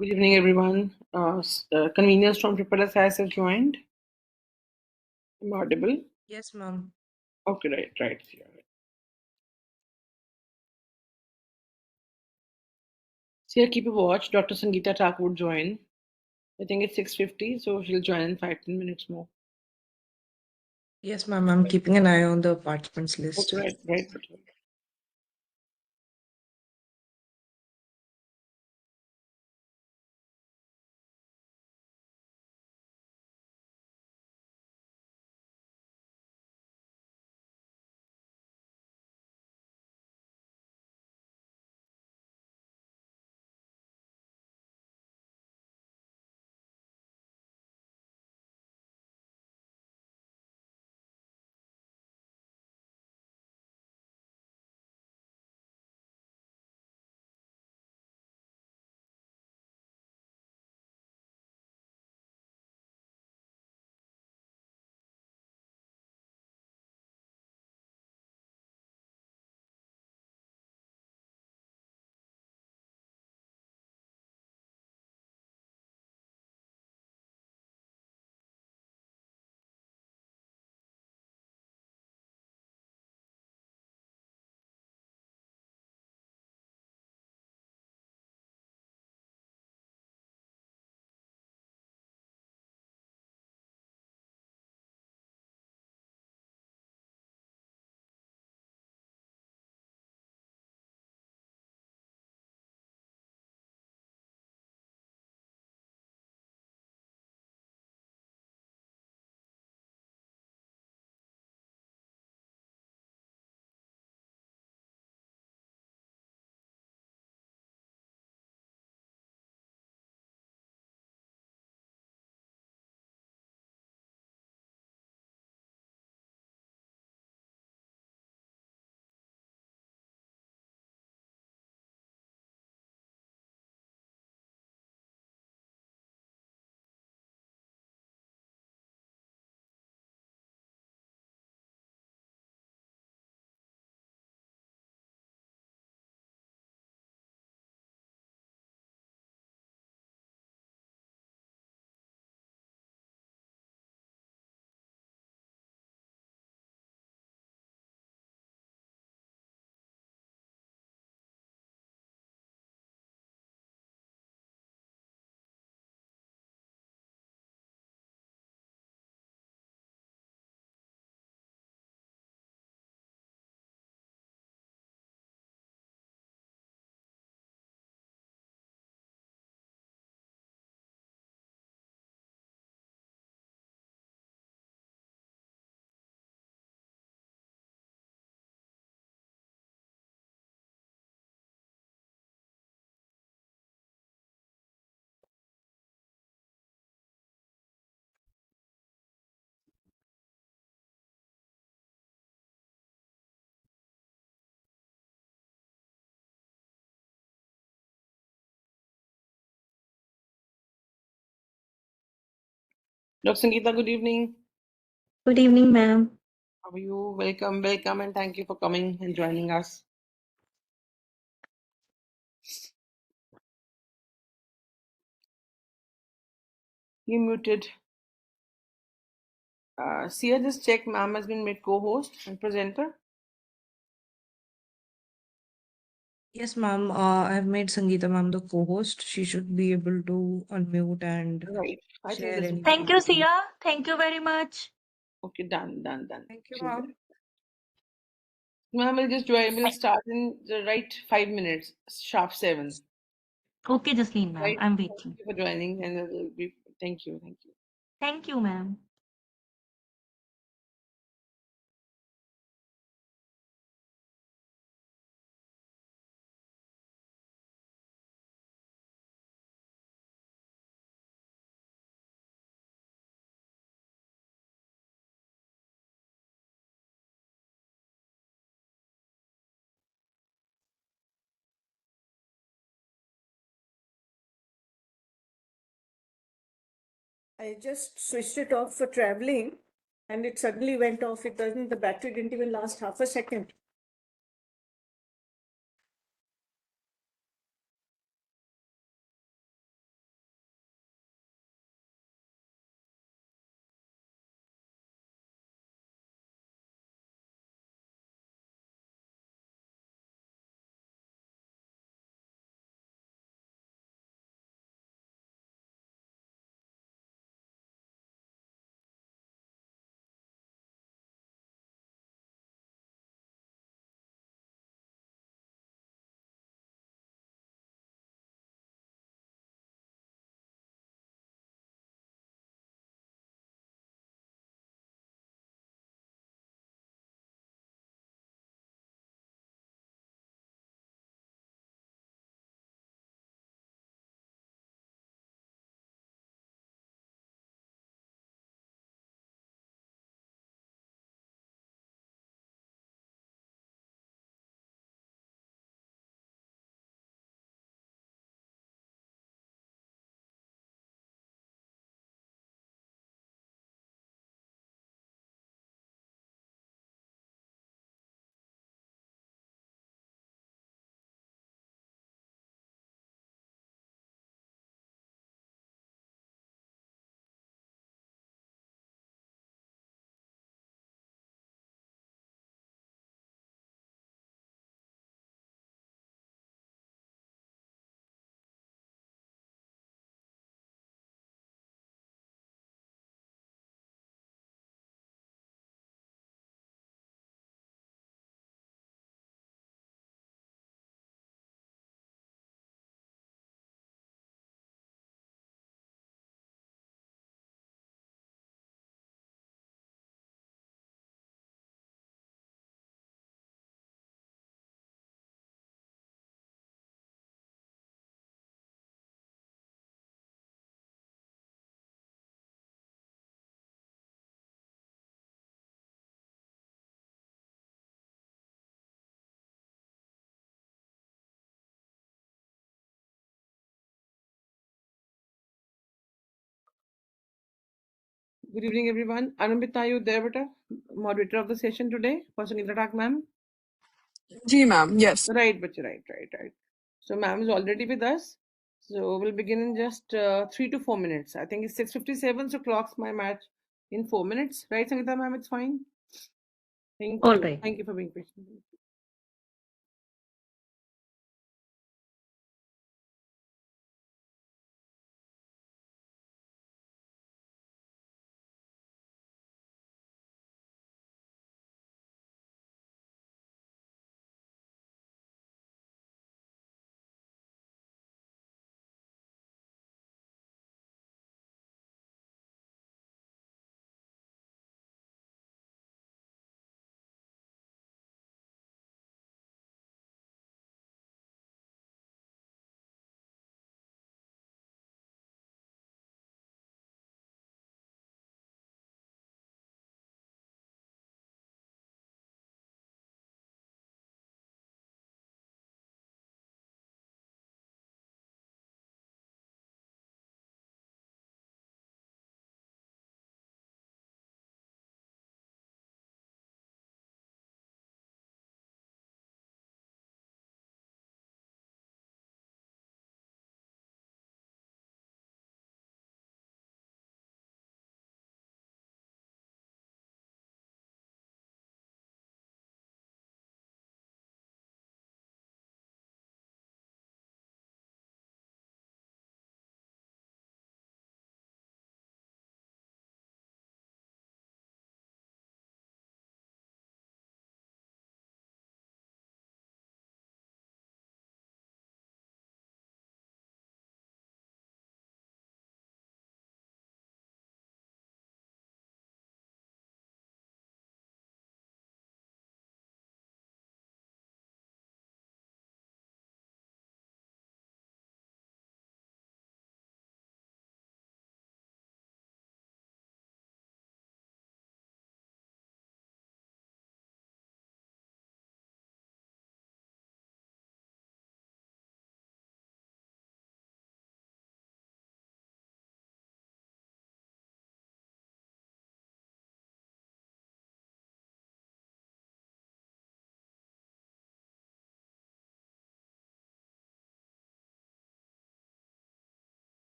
Good evening, everyone. Convenience from Triple SIS has joined. I'm audible. Yes, ma'am. Okay, right. Yeah, right. So, yeah, keep a watch. Dr. Sangeeta Taak would join. I think it's 6:50, so she'll join in 5-10 minutes more. Yes, ma'am. I'm keeping an eye on the participants list. Okay, right. Dr. Sangeeta, good evening. Good evening, ma'am. How are you? Welcome, and thank you for coming and joining us. You muted. Sia, just check. Ma'am has been made co-host and presenter. Yes, ma'am. I've made Sangeeta ma'am the co-host. She should be able to unmute and Right. I think share this. any Thank you, feedback. Sia. Thank you very much. Okay, done. Thank you, She's ma'am. there. Ma'am, we'll just join. We'll start in the right 5 minutes, sharp 7. Okay, Jasleen, ma'am. Right. I'm Thank waiting. you for joining, and it will be. Thank you. Thank you, ma'am. I just switched it off for traveling and it suddenly went off. The battery didn't even last half a second. Good evening, everyone. Anambita, are you there, beta? Moderator of the session today for Sangeeta Taak, ma'am? Ji, ma'am. Yes. Right, bacha, right. So, ma'am is already with us. So, we'll begin in just 3 to 4 minutes. I think it's 6:57, so clocks my match in 4 minutes. Right, Sangeeta, ma'am? It's fine. Thank All you. right. Thank you for being patient.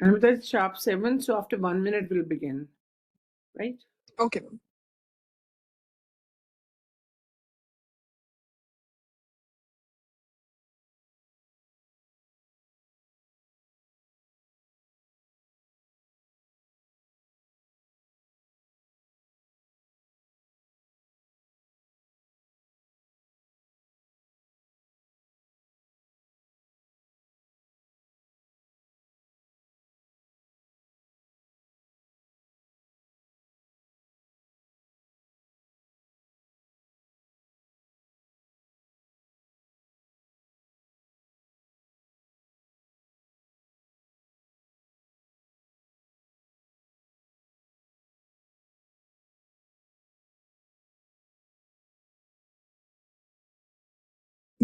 And it's sharp 7, so after 1 minute we'll begin. Right? Okay, ma'am.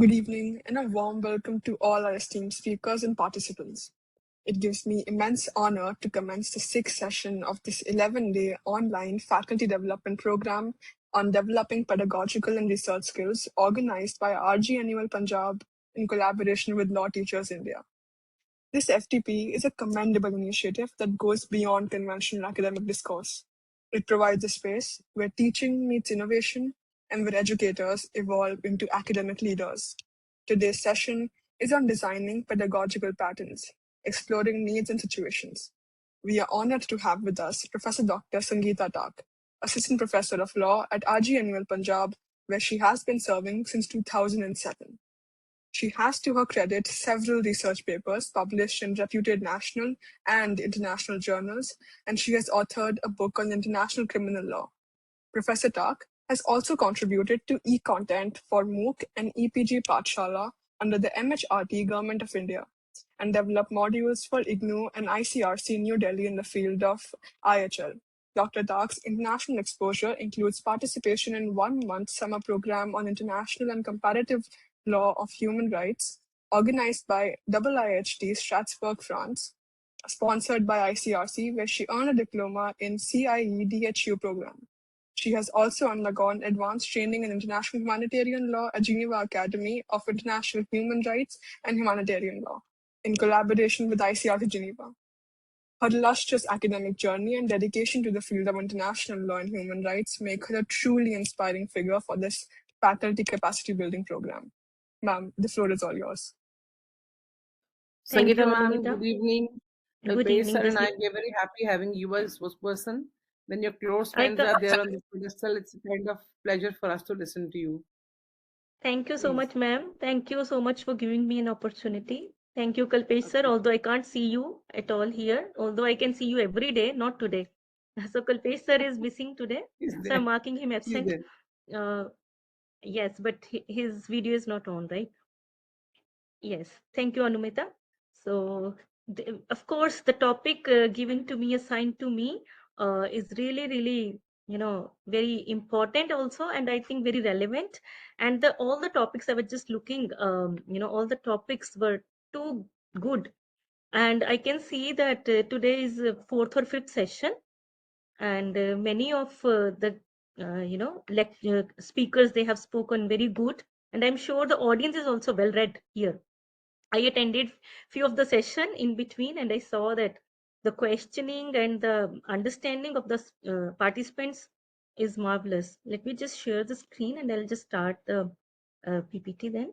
Good evening and a warm welcome to all our esteemed speakers and participants. It gives me immense honor to commence the sixth session of this 11-day online faculty development program on developing pedagogical and research skills organized by RGNUL Punjab in collaboration with Law Teachers India. This FTP is a commendable initiative that goes beyond conventional academic discourse. It provides a space where teaching meets innovation and where educators evolve into academic leaders. Today's session is on designing pedagogical patterns, exploring needs and situations. We are honored to have with us Professor Dr. Sangeeta Taak, Assistant Professor of Law at RGNUL Punjab, where she has been serving since 2007. She has to her credit several research papers published in reputed national and international journals, and she has authored a book on international criminal law. Professor Taak has also contributed to e-content for MOOC and EPG Pathshala under the MHRT Government of India, and developed modules for IGNOU and ICRC New Delhi in the field of IHL. Dr. Taak's international exposure includes participation in 1-month summer program on international and comparative law of human rights, organized by IIHT Strasbourg, France, sponsored by ICRC, where she earned a diploma in CIE-DHU program. She has also undergone advanced training in international humanitarian law at Geneva Academy of International Human Rights and Humanitarian Law, in collaboration with ICRC Geneva. Her illustrious academic journey and dedication to the field of international law and human rights make her a truly inspiring figure for this faculty capacity building program. Ma'am, the floor is all yours. Thank you, Sangeeta ma'am, Anumita. good evening. Good Kalpesh evening, sir and I, Jasleen. we are very happy having you as spokesperson. When your close I friends co- are there on this pedestal, it's a kind of pleasure for us to listen to you. Thank you so Please. much, ma'am. Thank you so much for giving me an opportunity. Thank you, Kalpesh sir. Okay. Although I can't see you at all here, although I can see you every day, not today. So Kalpesh sir is missing today, He's so there. I'm marking him He's absent. there. Yes, but his video is not on, right? Yes, thank you, Anumita. So, of course, the topic given to me, assigned to me, is really, really, very important also, and I think very relevant. And all the topics I was just looking, all the topics were too good. And I can see that today is fourth or fifth session, and many of the, speakers, they have spoken very good. And I'm sure the audience is also well read here. I attended few of the session in between, and I saw that the questioning and the understanding of the participants is marvelous. Let me just share the screen and I'll just start the PPT then.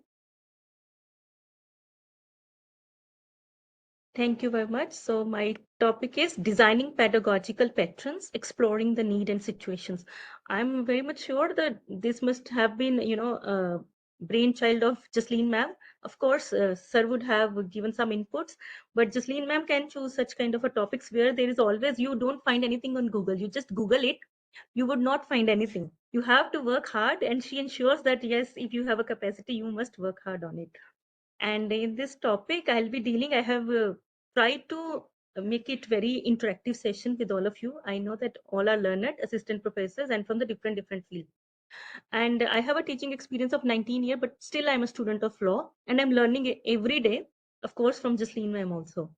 Thank you very much. So my topic is designing pedagogical patterns, exploring the need and situations. I'm very much sure that this must have been, a brainchild of Jasleen ma'am. Of course, sir would have given some inputs, but Jasleen ma'am can choose such kind of a topics where there is always, you don't find anything on Google. You just Google it, you would not find anything. You have to work hard, and she ensures that, yes, if you have a capacity, you must work hard on it. And in this topic, I'll be dealing, I have tried to make it very interactive session with all of you. I know that all are learned assistant professors and from the different fields. And I have a teaching experience of 19 years, but still I'm a student of law, and I'm learning every day, of course, from Jasleen ma'am also.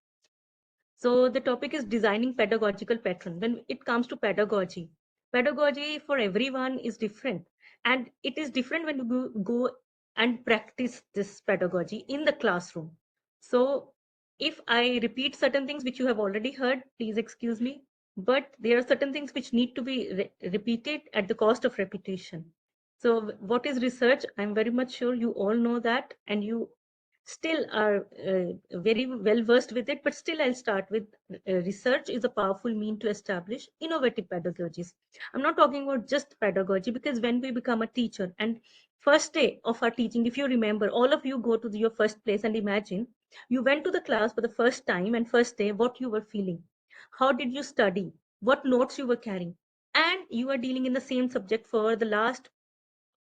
So the topic is designing pedagogical pattern. When it comes to pedagogy, pedagogy for everyone is different. And it is different when you go and practice this pedagogy in the classroom. So if I repeat certain things which you have already heard, please excuse me. But there are certain things which need to be repeated at the cost of repetition. So what is research? I'm very much sure you all know that, and you still are very well versed with it, but still I'll start with research is a powerful mean to establish innovative pedagogies. I'm not talking about just pedagogy, because when we become a teacher and first day of our teaching, if you remember, all of you go to your first place and imagine you went to the class for the first time, and first day, what you were feeling, how did you study, what notes you were carrying, and you are dealing in the same subject for the last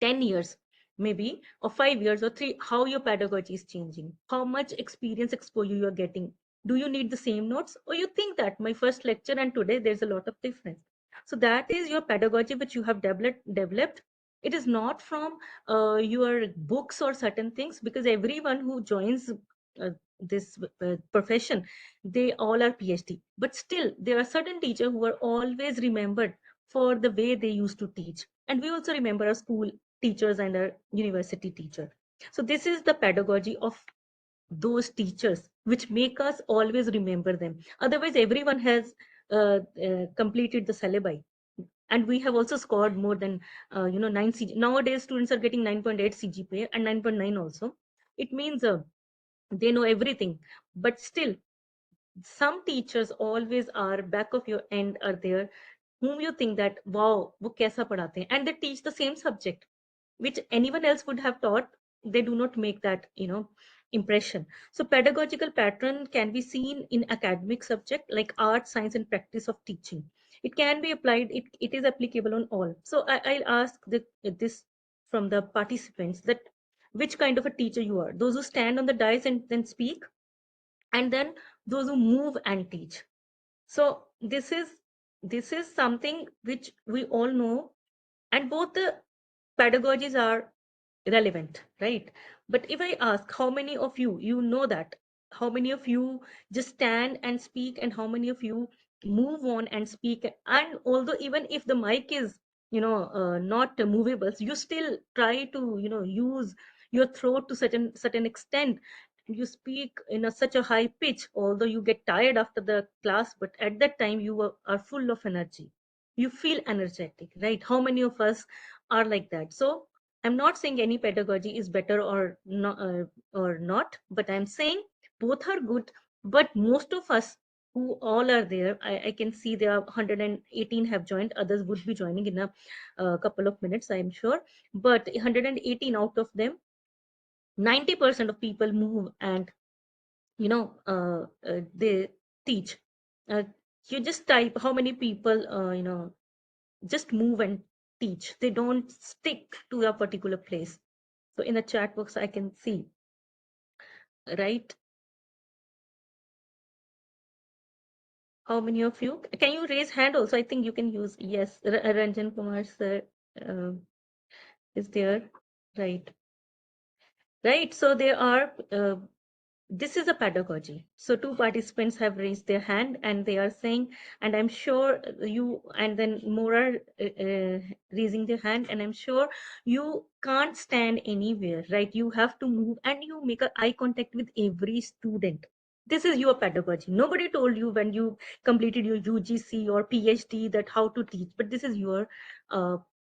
10 years maybe, or 5 years or 3, how your pedagogy is changing, how much experience exposure you are getting. Do you need the same notes, or you think that my first lecture and today there's a lot of difference? So that is your pedagogy which you have developed. It is not from your books or certain things, because everyone who joins this profession, they all are PhD, but still there are certain teachers who are always remembered for the way they used to teach. And we also remember our school teachers and a university teacher. So this is the pedagogy of those teachers which make us always remember them. Otherwise, everyone has completed the syllabi, and we have also scored more than 9 CG. Nowadays students are getting 9.8 CGPA and 9.9 also. It means they know everything, but still some teachers always are back of your end are there, whom you think that wow, wo kaisa padhate hain, and they teach the same subject. which anyone else would have taught, they do not make that, impression. So pedagogical pattern can be seen in academic subject like art, science, and practice of teaching. It can be applied, it is applicable on all. So I'll ask this from the participants, that which kind of a teacher you are: those who stand on the dais and then speak, and then those who move and teach. So this is something which we all know, and both the pedagogies are relevant, right? But if I ask, how many of you know that, how many of you just stand and speak, and how many of you move on and speak? And although even if the mic is not movable, so you still try to use your throat to certain extent. You speak in such a high pitch, although you get tired after the class, but at that time you are full of energy, you feel energetic, right? How many of us are like that? So I'm not saying any pedagogy is better or not, but I'm saying both are good. But most of us who all are there, I can see there are 118 have joined. Others would be joining in a couple of minutes, I'm sure. But 118 out of them, 90% of people move and they teach. Uh, you just type how many people just move and teach. They don't stick to a particular place. So in the chat box, I can see, right? How many of you? Can you raise hand also? I think you can use, yes, Ranjan Kumar sir is there, right? Right, so there are, this is a pedagogy. So two participants have raised their hand and they are saying, and I'm sure you, and then more are raising their hand, and I'm sure you can't stand anywhere, right? You have to move and you make a eye contact with every student. This is your pedagogy. Nobody told you when you completed your UGC or PhD that how to teach, but this is your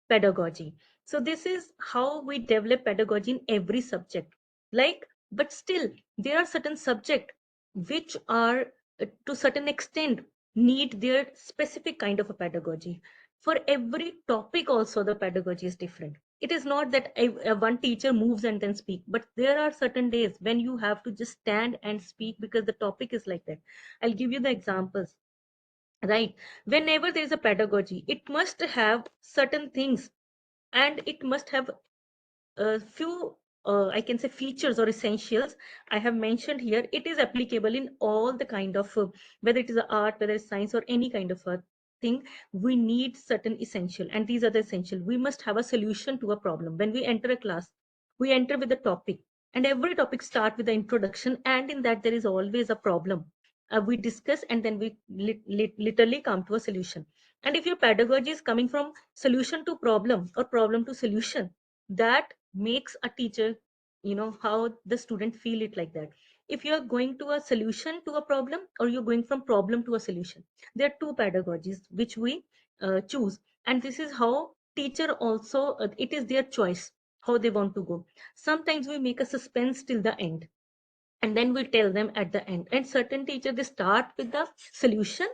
pedagogy. So this is how we develop pedagogy in every subject. Like, but still, there are certain subjects which are, to certain extent, need their specific kind of a pedagogy. For every topic also, the pedagogy is different. It is not that one teacher moves and then speak, but there are certain days when you have to just stand and speak because the topic is like that. I'll give you the examples, right? Whenever there is a pedagogy, it must have certain things, and it must have a few I can say features or essentials I have mentioned here. It is applicable in all the kind of whether it is art, whether it's science, or any kind of a thing. We need certain essential, and these are the essential. We must have a solution to a problem. When we enter a class, we enter with a topic, and every topic start with the introduction, and in that there is always a problem. We discuss, and then we literally come to a solution. And if your pedagogy is coming from solution to problem or problem to solution, that makes a teacher, how the student feel it like that. If you're going to a solution to a problem, or you're going from problem to a solution, there are two pedagogies which we choose. And this is how teacher also, it is their choice how they want to go. Sometimes we make a suspense till the end, and then we tell them at the end. And certain teachers, they start with the solution,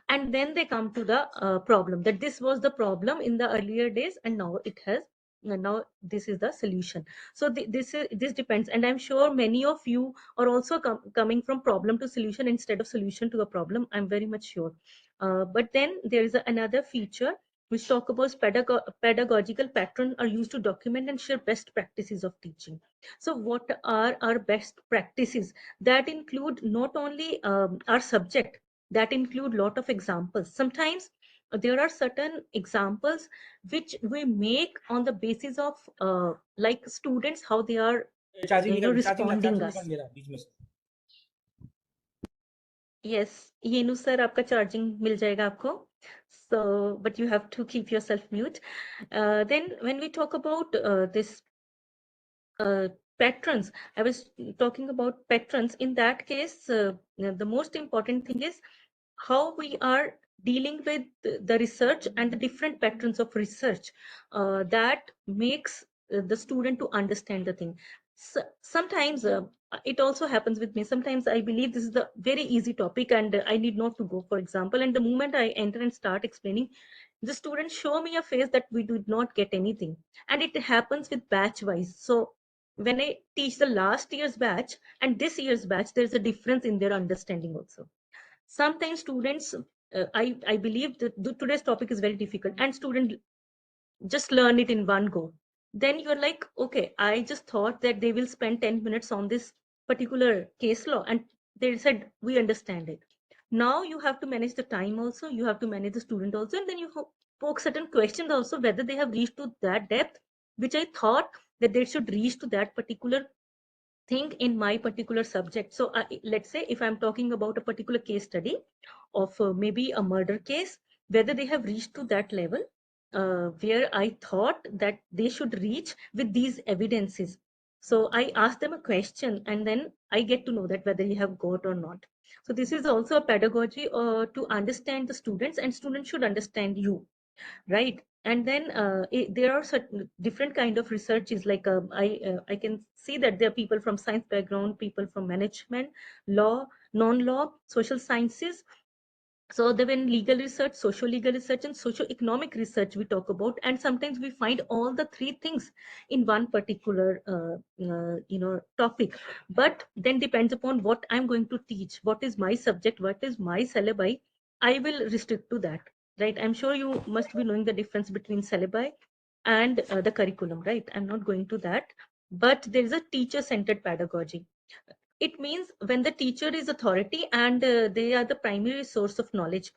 and then they come to the problem, that this was the problem in the earlier days, and now it has, now this is the solution. So this depends, and I'm sure many of you are also coming from problem to solution instead of solution to a problem. I'm very much sure. But then there is another feature which talk about pedagogical pattern are used to document and share best practices of teaching. So what are our best practices? That include not only our subject, that include lot of examples. Sometimes there are certain examples which we make on the basis of like students, how they are responding us. Yes, Yenu sir, आपका charging मिल जाएगा आपको. So, but you have to keep yourself mute. Then when we talk about this patrons, I was talking about patrons. In that case, the most important thing is how we are dealing with the research and the different patterns of research that makes the student to understand the thing. Sometimes it also happens with me. Sometimes I believe this is the very easy topic and I need not to go, for example. And the moment I enter and start explaining, the students show me a face that we did not get anything. And it happens with batch wise. So when I teach the last year's batch and this year's batch, there's a difference in their understanding also. Sometimes students, I believe that today's topic is very difficult and students just learn it in one go. Then you're like, okay, I just thought that they will spend 10 minutes on this particular case law, and they said, we understand it. Now you have to manage the time also, you have to manage the student also, and then you poke certain questions also, whether they have reached to that depth, which I thought that they should reach to that particular thing in my particular subject. So let's say if I'm talking about a particular case study of maybe a murder case, whether they have reached to that level where I thought that they should reach with these evidences. So I ask them a question and then I get to know that whether you have got or not. So this is also a pedagogy to understand the students, and students should understand you, right? And then there are certain different kind of researches, like I can see that there are people from science background, people from management, law, non-law, social sciences. So there when legal research, social legal research, and socio-economic research we talk about, and sometimes we find all the three things in one particular topic. But then depends upon what I'm going to teach, what is my subject, what is my syllabi, I will restrict to that, right? I'm sure you must be knowing the difference between syllabi and the curriculum, right? I'm not going to that. But there is a teacher-centered pedagogy. It means when the teacher is authority and they are the primary source of knowledge,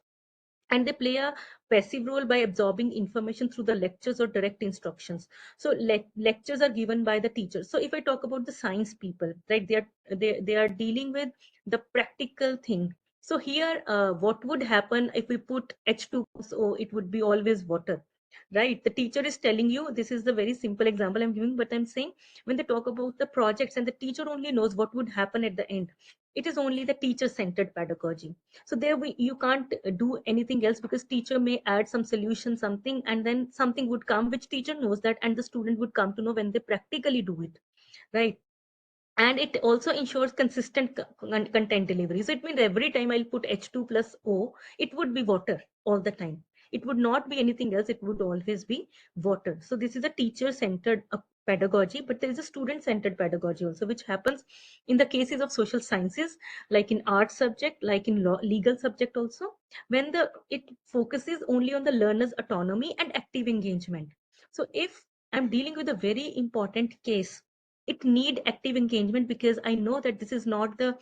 and they play a passive role by absorbing information through the lectures or direct instructions. So lectures are given by the teacher. So if I talk about the science people, right, they are dealing with the practical thing. So here what would happen if we put H2O? It would be always water, right? The teacher is telling you, this is the very simple example I'm giving, but I'm saying when they talk about the projects and the teacher only knows what would happen at the end, it is only the teacher centered pedagogy. So there you can't do anything else, because teacher may add some solution, something, and then something would come which teacher knows that, and the student would come to know when they practically do it, right? And it also ensures consistent content delivery. So it means every time I'll put H2 plus O, it would be water all the time. It would not be anything else. It would always be water. So this is a teacher-centered pedagogy, but there is a student-centered pedagogy also, which happens in the cases of social sciences, like in art subject, like in law, legal subject also, when it focuses only on the learner's autonomy and active engagement. So if I'm dealing with a very important case, it need active engagement, because I know that this is not the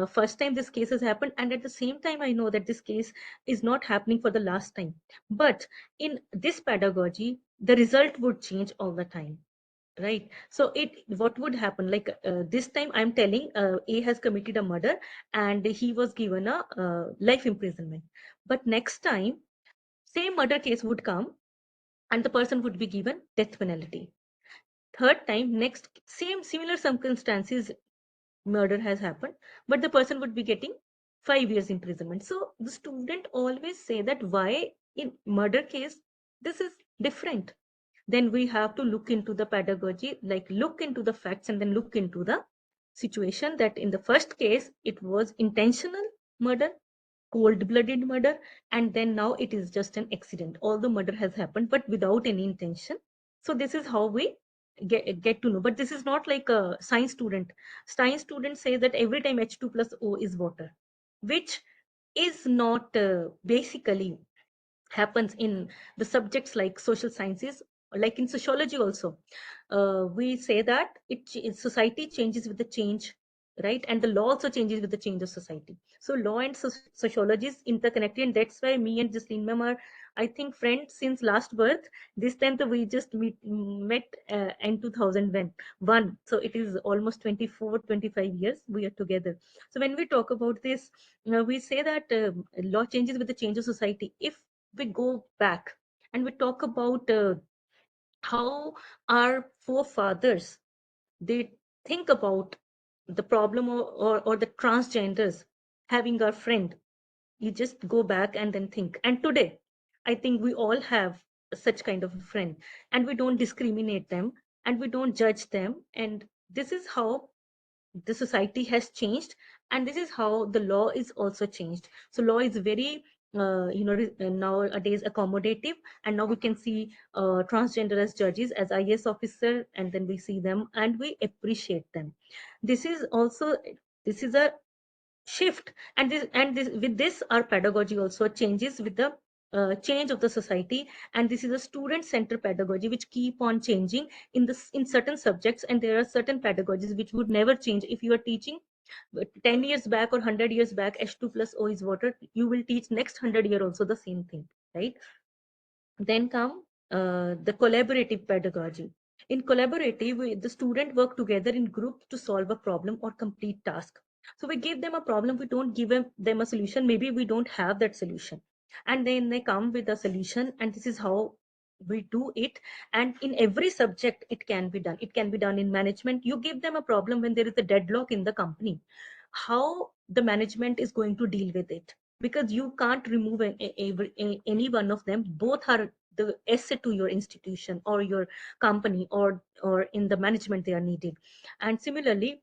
first time this case has happened, and at the same time I know that this case is not happening for the last time. But in this pedagogy, the result would change all the time, right? So what would happen, like this time I'm telling A has committed a murder and he was given a life imprisonment. But next time same murder case would come and the person would be given death penalty. Third time, next same similar circumstances, murder has happened, but the person would be getting 5 years imprisonment. So the student always say that why in murder case this is different. Then we have to look into the pedagogy, like look into the facts and then look into the situation, that in the first case it was intentional murder, cold-blooded murder, and then now it is just an accident. Although murder has happened, but without any intention. So this is how we get to know. But this is not like a science student. Science student say that every time H2 plus O is water, which is not basically happens in the subjects like social sciences, like in sociology also. We say that society changes with the change, right? And the law also changes with the change of society. So law and sociology is interconnected, and that's why me and Jasleen ma'am are, I think, friends since last birth. This time we just met in 2001. So it is almost 24-25 years we are together. So when we talk about this, we say that law changes with the change of society. If we go back and we talk about how our forefathers, they think about the problem, or the transgenders having our friend, you just go back and then think. And today I think we all have such kind of a friend, and we don't discriminate them and we don't judge them, and this is how the society has changed, and this is how the law is also changed. So law is very nowadays accommodative, and now we can see transgender as judges, as IAS officer, and then we see them and we appreciate them. This is also, this is a shift, and this with this our pedagogy also changes with the change of the society. And this is a student centered pedagogy which keep on changing in this, in certain subjects, and there are certain pedagogies which would never change. If you are teaching 10 years back or 100 years back H2 plus O is water, you will teach next 100 year also the same thing, right? Then come the collaborative pedagogy. In collaborative, the student work together in group to solve a problem or complete task. So we give them a problem, we don't give them a solution. Maybe we don't have that solution, and then they come with a solution, and this is how we do it. And in every subject it can be done. It can be done in management. You give them a problem when there is a deadlock in the company, how the management is going to deal with it, because you can't remove any one of them. Both are the asset to your institution or your company, or in the management they are needed. And similarly,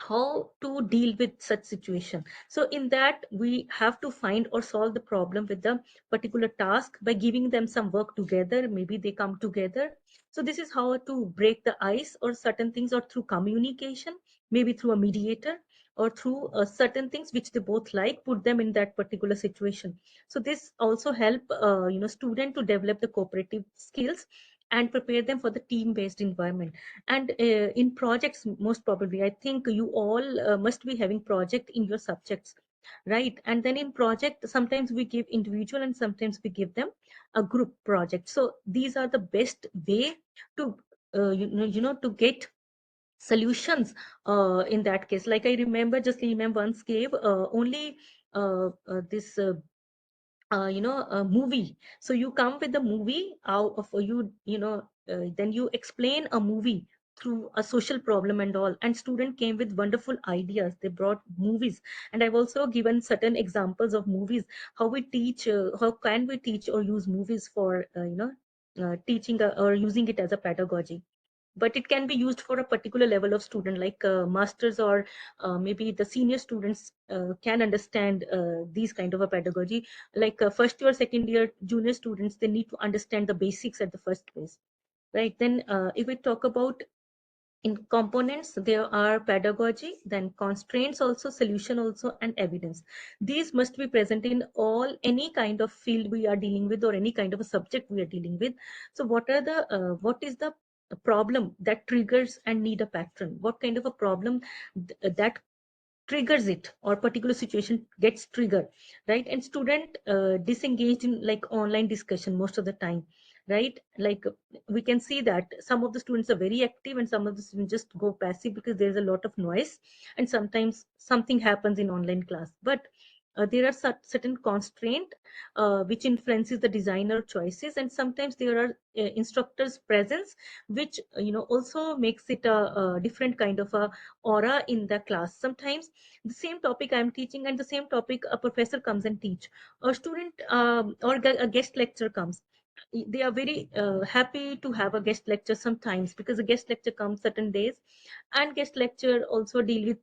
how to deal with such situation. So in that we have to find or solve the problem with the particular task by giving them some work together. Maybe they come together. So this is how to break the ice or certain things, or through communication, maybe through a mediator, or through certain things which they both like, put them in that particular situation. So this also help student to develop the cooperative skills and prepare them for the team based environment. And in projects, most probably I think you all must be having project in your subjects, right? And then in project sometimes we give individual and sometimes we give them a group project. So these are the best way to to get solutions in that case. Like I remember, just remember once gave only this a movie. So you come with the movie out of then you explain a movie through a social problem and all, and student came with wonderful ideas. They brought movies, and I've also given certain examples of movies, how we teach, how can we teach or use movies for teaching or using it as a pedagogy. But it can be used for a particular level of student, like masters, or maybe the senior students can understand these kind of a pedagogy. Like first year, second year junior students, they need to understand the basics at the first place, right? Then if we talk about in components, there are pedagogy, then constraints also, solution also, and evidence. These must be present in all, any kind of field we are dealing with, or any kind of a subject we are dealing with. So what is the problem that triggers and need a pattern? What kind of a problem that triggers it, or particular situation gets triggered, right? And student disengaged in like online discussion most of the time, right? Like we can see that some of the students are very active and some of the students just go passive because there's a lot of noise, and sometimes something happens in online class. But there are certain constraint which influences the designer choices, and sometimes there are instructors presence which also makes it a different kind of a aura in the class. Sometimes the same topic I'm teaching, and the same topic a professor comes and teach, a student or a guest lecturer comes. They are very happy to have a guest lecture sometimes, because a guest lecture comes certain days, and guest lecture also deal with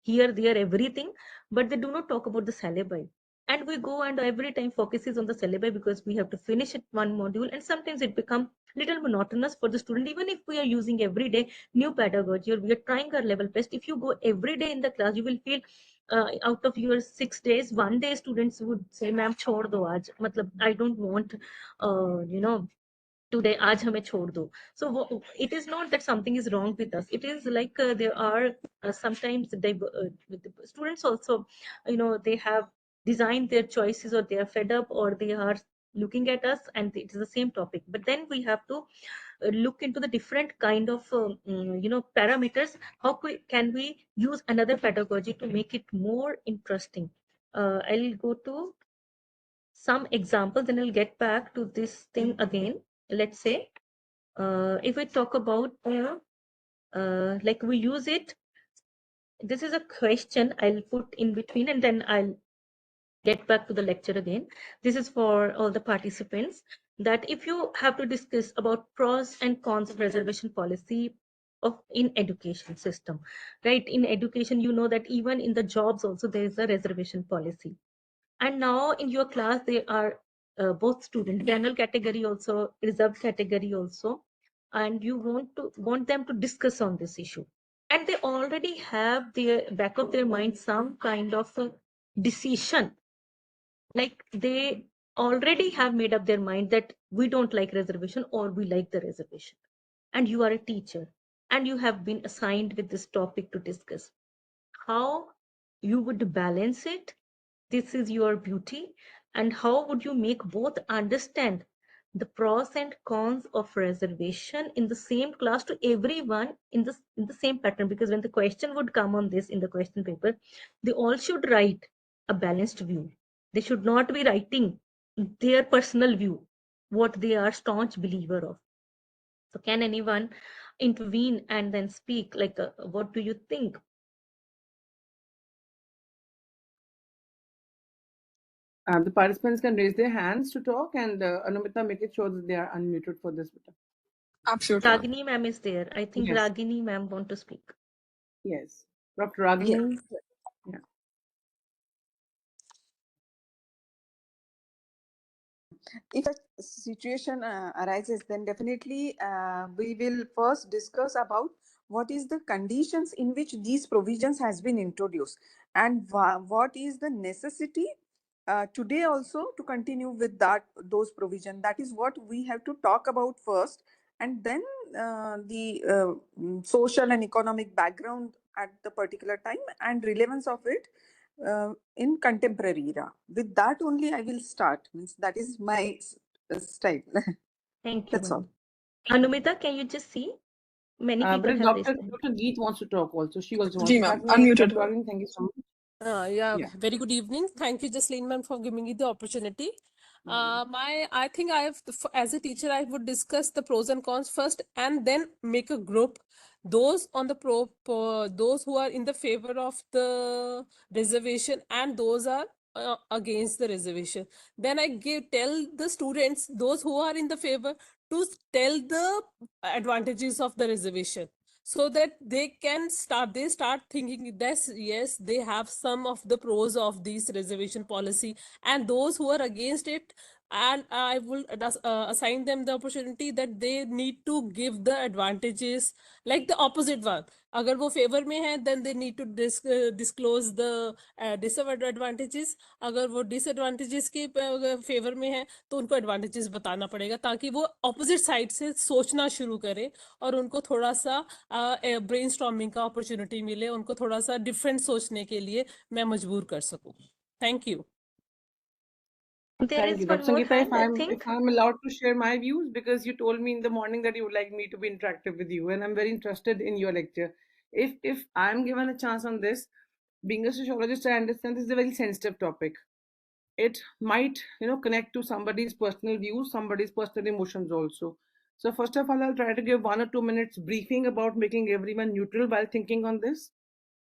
here, there, everything, but they do not talk about the syllabi. And we go and every time focuses on the syllabi because we have to finish it one module, and sometimes it become little monotonous for the student. Even if we are using every day new pedagogy, or we are trying our level best, if you go every day in the class, you will feel out of your 6 days, one day students would say, "Ma'am, chhod do aaj." Matlab, I don't want, today aaj hame chhod do. So it is not that something is wrong with us. It is like there are sometimes with the students also, they have designed their choices, or they are fed up, or they are looking at us and it is the same topic. But then we have to look into the different kind of parameters. How can we use another pedagogy to make it more interesting? I'll go to some examples, then I'll get back to this thing again. Let's say, if we talk about, like we use it, this is a question I'll put in between, and then I'll get back to the lecture again. This is for all the participants, that if you have to discuss about pros and cons of reservation policy, of in education system, right? In education, you know that even in the jobs also there is a reservation policy. And now in your class they are both student, general category also, reserved category also, and you want them to discuss on this issue, and they already have their back of their mind some kind of a decision, like they already have made up their mind that we don't like reservation or we like the reservation. And you are a teacher and you have been assigned with this topic to discuss how you would balance it. This is your beauty. And how would you make both understand the pros and cons of reservation in the same class to everyone in the same pattern? Because when the question would come on this in the question paper, they all should write a balanced view. They should not be writing their personal view, what they are staunch believer of. So can anyone intervene and then speak, like, what do you think? The participants can raise their hands to talk, and Anumita, make it sure that they are unmuted for this. Absolutely. Ragini ma'am is there. I think Yes. Ragini ma'am want to speak. Yes. Dr. Ragini. Yeah. If a situation arises, then definitely we will first discuss about what is the conditions in which these provisions has been introduced, and what is the necessity today also to continue with those provision. That is what we have to talk about first, and then the social and economic background at the particular time and relevance of it in contemporary era. With that only I will start. Means that is my style. Thank you, That's ma'am. all. Anumita, can you just see? Many people But have raised Dr. their hand. Dr. Geet wants to talk also. She also wants Ji to. ma'am, That's nice. unmuted. Dr. Ragini, thank you so much. Yeah, Yeah. very good evening. Thank you, Jasleen ma'am, for giving me the opportunity. I think as a teacher, I would discuss the pros and cons first, and then make a group. Those on the those who are in the favor of the reservation, and those are against the reservation. Then I tell the students, those who are in the favor, to tell the advantages of the reservation, so that they start thinking this, yes, they have some of the pros of this reservation policy, and those who are against it, and I will assign them the opportunity that they need to give the advantages, like the opposite one. Agar wo favor mein hai, then they need to disclose the disadvantages. अगर वो disadvantages के favor में है, तो उनको advantages बताना पड़ेगा, ताकि वो opposite side से सोचना शुरू करें, और उनको थोड़ा सा brainstorming का opportunity मिले, उनको थोड़ा सा different सोचने के लिए मैं मजबूर कर सकूं. Thank you. There Thank is you, one Dr. more Sangeeta. hand, I think. If I'm allowed to share my views, because you told me in the morning that you would like me to be interactive with you, and I'm very interested in your lecture. If I'm given a chance on this, being a sociologist, I understand this is a very sensitive topic. It might, connect to somebody's personal views, somebody's personal emotions also. So first of all, I'll try to give 1 or 2 minutes briefing about making everyone neutral while thinking on this.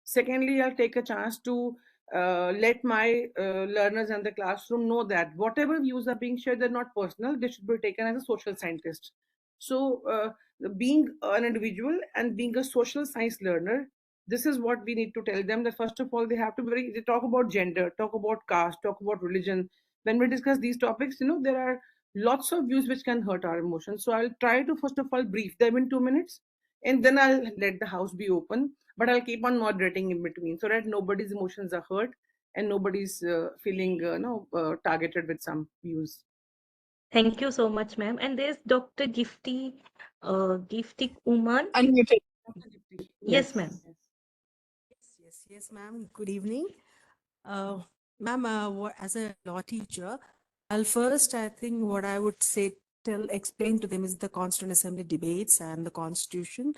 Secondly, I'll take a chance to let my learners in the classroom know that whatever views are being shared, they're not personal. They should be taken as a social scientist. So, being an individual and being a social science learner, this is what we need to tell them, that first of all, they have to they talk about gender, talk about caste, talk about religion. When we discuss these topics, there are lots of views which can hurt our emotions. So I'll try to first of all brief them in 2 minutes, and then I'll let the house be open, but I'll keep on moderating in between, so that nobody's emotions are hurt and nobody's feeling targeted with some views. Thank you so much, ma'am. And there's Dr. Gifty Uman. Unmuted. Yes, ma'am. Yes, ma'am. Good evening. Ma'am, as a law teacher, I think what I would say, explain to them is the Constituent Assembly debates and the Constitution,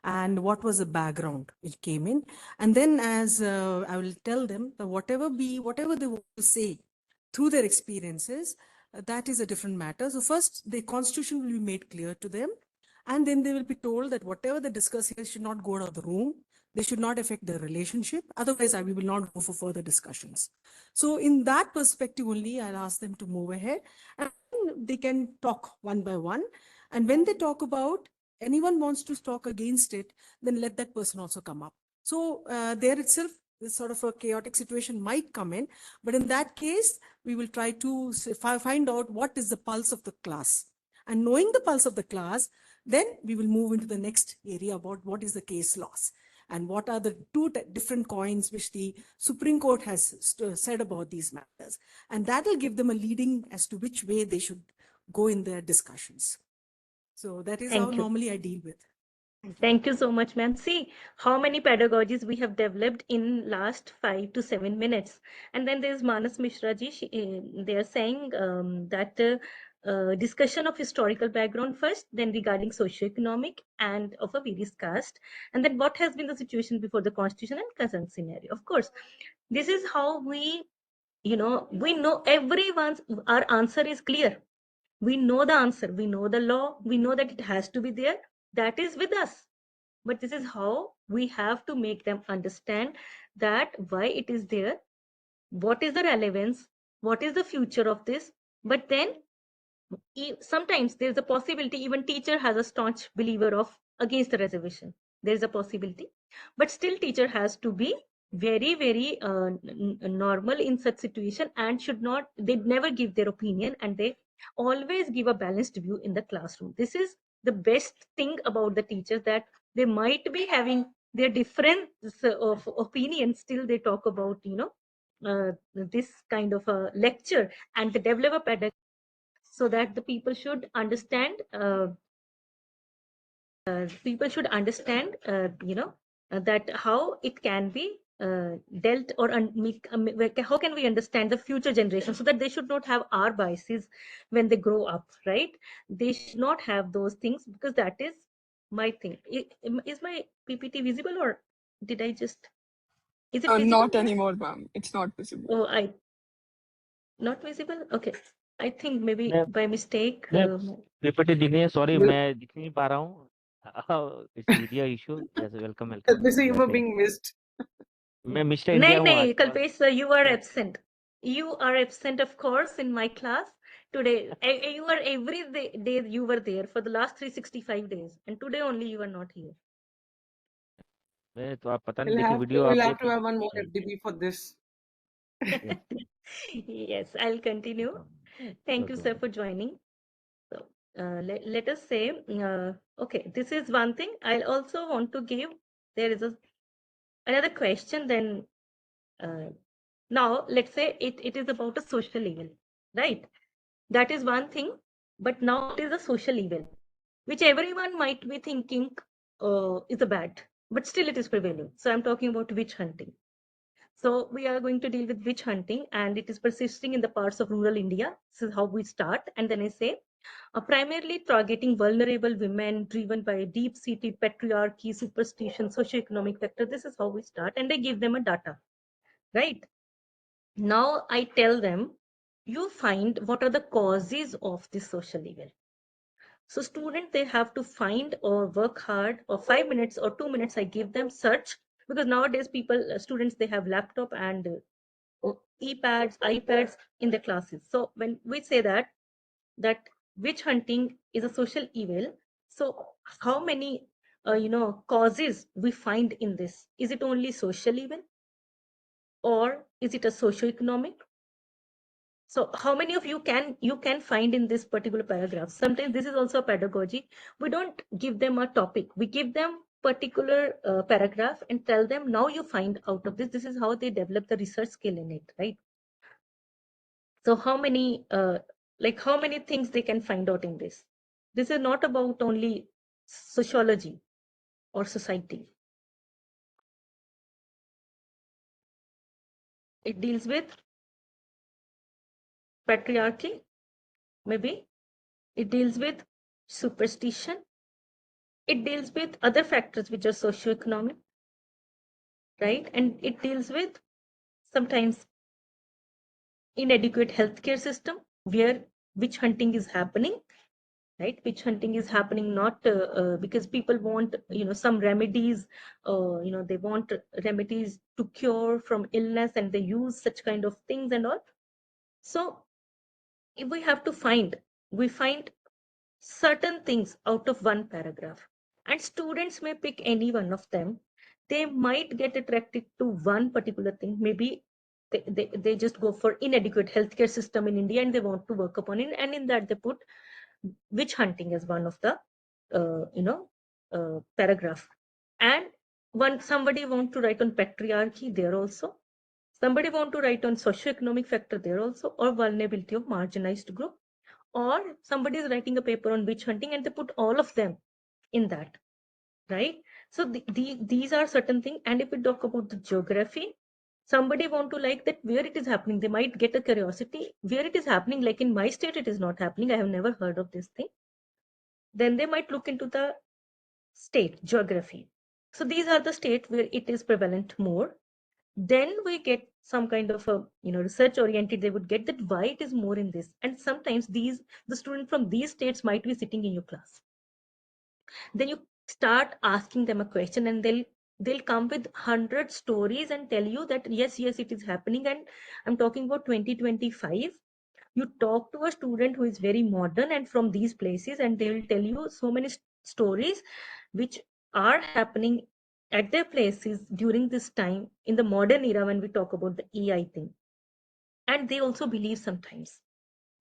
and what was the background it came in. And then as I will tell them that whatever they want to say through their experiences, that is a different matter. So first, the Constitution will be made clear to them, and then they will be told that whatever they discuss here should not go out of the room. They should not affect the relationship. Otherwise, we will not go for further discussions. So in that perspective only, I'll ask them to move ahead, and they can talk one by one. And when they talk about anyone wants to talk against it, then let that person also come up. So there itself, this sort of a chaotic situation might come in, but in that case, we will try to find out what is the pulse of the class. And knowing the pulse of the class, then we will move into the next area about what is the case laws and what are the two different coins which the Supreme Court has said about these matters. And that will give them a leading as to which way they should go in their discussions. So that is how Thank you. normally I deal with. Thank you so much, ma'am. See how many pedagogies we have developed in last 5 to 7 minutes. And then there's Manas Mishra ji. They are saying that discussion of historical background first, then regarding socioeconomic and of a various caste, and then what has been the situation before the constitution and current scenario. Of course, this is how we know everyone's, our answer is clear. We know the answer, we know the law, we know that it has to be there. That is with us. But this is how we have to make them understand that why it is there, what is the relevance, what is the future of this. But then sometimes there's a possibility even teacher has a staunch believer of against the reservation. There's a possibility, but still teacher has to be very, very normal in such situation, and should not, they never give their opinion, and they always give a balanced view in the classroom. This is the best thing about the teachers, that they might be having their difference of opinion, still they talk about this kind of a lecture and they develop a pedagogy, so that the people should understand that how it can be dealt, or how can we understand the future generation, so that they should not have our biases when they grow up, right? They should not have those things, because that is my thing. Is my PPT visible, or did I just, is it visible Not now? anymore, ma'am. It's not visible. Oh, not visible, okay. I think maybe मैं by mistake. मैं PPT दिखनी है, sorry Well, मैं दिख नहीं पा रहा हूँ. It's media issue. Yes, welcome welcome. Kalpesh, you were being missed. मैं मिस्टर इंडिया हूँ आज. Kalpesh sir, you are absent. You are absent, of course, in my class today. You are every day you were there for the last 365 days, and today only you are not here. मैं तो आप पता नहीं देखिए video We'll आप have to देख have one more नहीं. FDP for this. Yes, I'll continue. Thank you, sir, for joining. So let us say, okay, this is one thing. I'll also want to give, there is another question. Then now let's say it is about a social evil, right? That is one thing, but now it is a social evil, which everyone might be thinking is a bad, but still it is prevailing. So I'm talking about witch hunting. So we are going to deal with witch hunting, and it is persisting in the parts of rural India. This is how we start. And then I say, primarily targeting vulnerable women, driven by a deep-seated patriarchy, superstition, socioeconomic factor. This is how we start. And I give them a data, right? Now I tell them, you find what are the causes of this social evil. So student, they have to find or work hard, or 5 minutes or 2 minutes I give them, search, because nowadays students, they have laptop and iPads in the classes. So when we say that witch hunting is a social evil, so how many causes we find in this? Is it only social evil, or is it a socio-economic? So how many of you can find in this particular paragraph? Sometimes this is also a pedagogy. We don't give them a topic. We give them particular paragraph and tell them, now you find out of this. This is how they develop the research skill in it, right? So how many how many things they can find out in this? This is not about only sociology or society. It deals with patriarchy, maybe. It deals with superstition. It deals with other factors which are socioeconomic, right? And it deals with sometimes inadequate healthcare system, where witch hunting is happening, right? Witch hunting is happening not because people want some remedies, they want remedies to cure from illness, and they use such kind of things and all. So if we have to find, we find certain things out of one paragraph, and students may pick any one of them. They might get attracted to one particular thing. Maybe they just go for inadequate healthcare system in India and they want to work upon it, and in that they put witch hunting as one of the paragraph. And somebody want to write on patriarchy there also, somebody want to write on socio-economic factor there also, or vulnerability of marginalized group, or somebody is writing a paper on witch hunting and they put all of them in that, right? So these are certain things. And if we talk about the geography, somebody want to like that where it is happening, they might get a curiosity where it is happening, like in my state it is not happening, I have never heard of this thing. Then they might look into the state geography. So these are the states where it is prevalent more. Then we get some kind of a research oriented, they would get that why it is more in this. And sometimes the student from these states might be sitting in your class. Then you start asking them a question and they'll come with 100 stories and tell you that yes, it is happening. And I'm talking about 2025. You talk to a student who is very modern and from these places, and they will tell you so many stories which are happening at their places during this time in the modern era when we talk about the AI thing. And they also believe sometimes.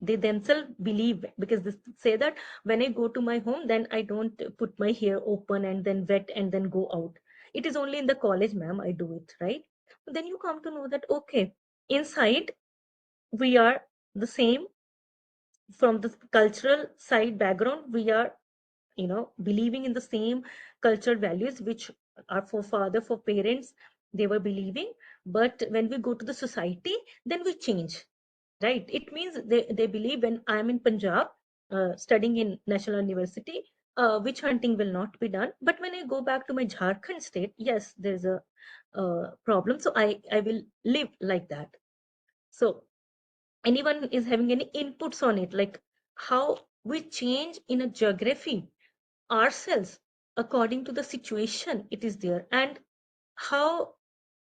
They themselves believe, because they say that when I go to my home, then I don't put my hair open and then wet and then go out. It is only in the college, ma'am, I do it, right? Then you come to know that, okay, inside we are the same. From the cultural side background, we are believing in the same cultural values which our forefather, for parents, they were believing. But when we go to the society, then we change, right? It means they believe when I'm in Punjab studying in National University, witch hunting will not be done. But when I go back to my Jharkhand state, yes, there's a problem, so I will live like that. So anyone is having any inputs on it, like how we change in a geography ourselves according to the situation it is there, and how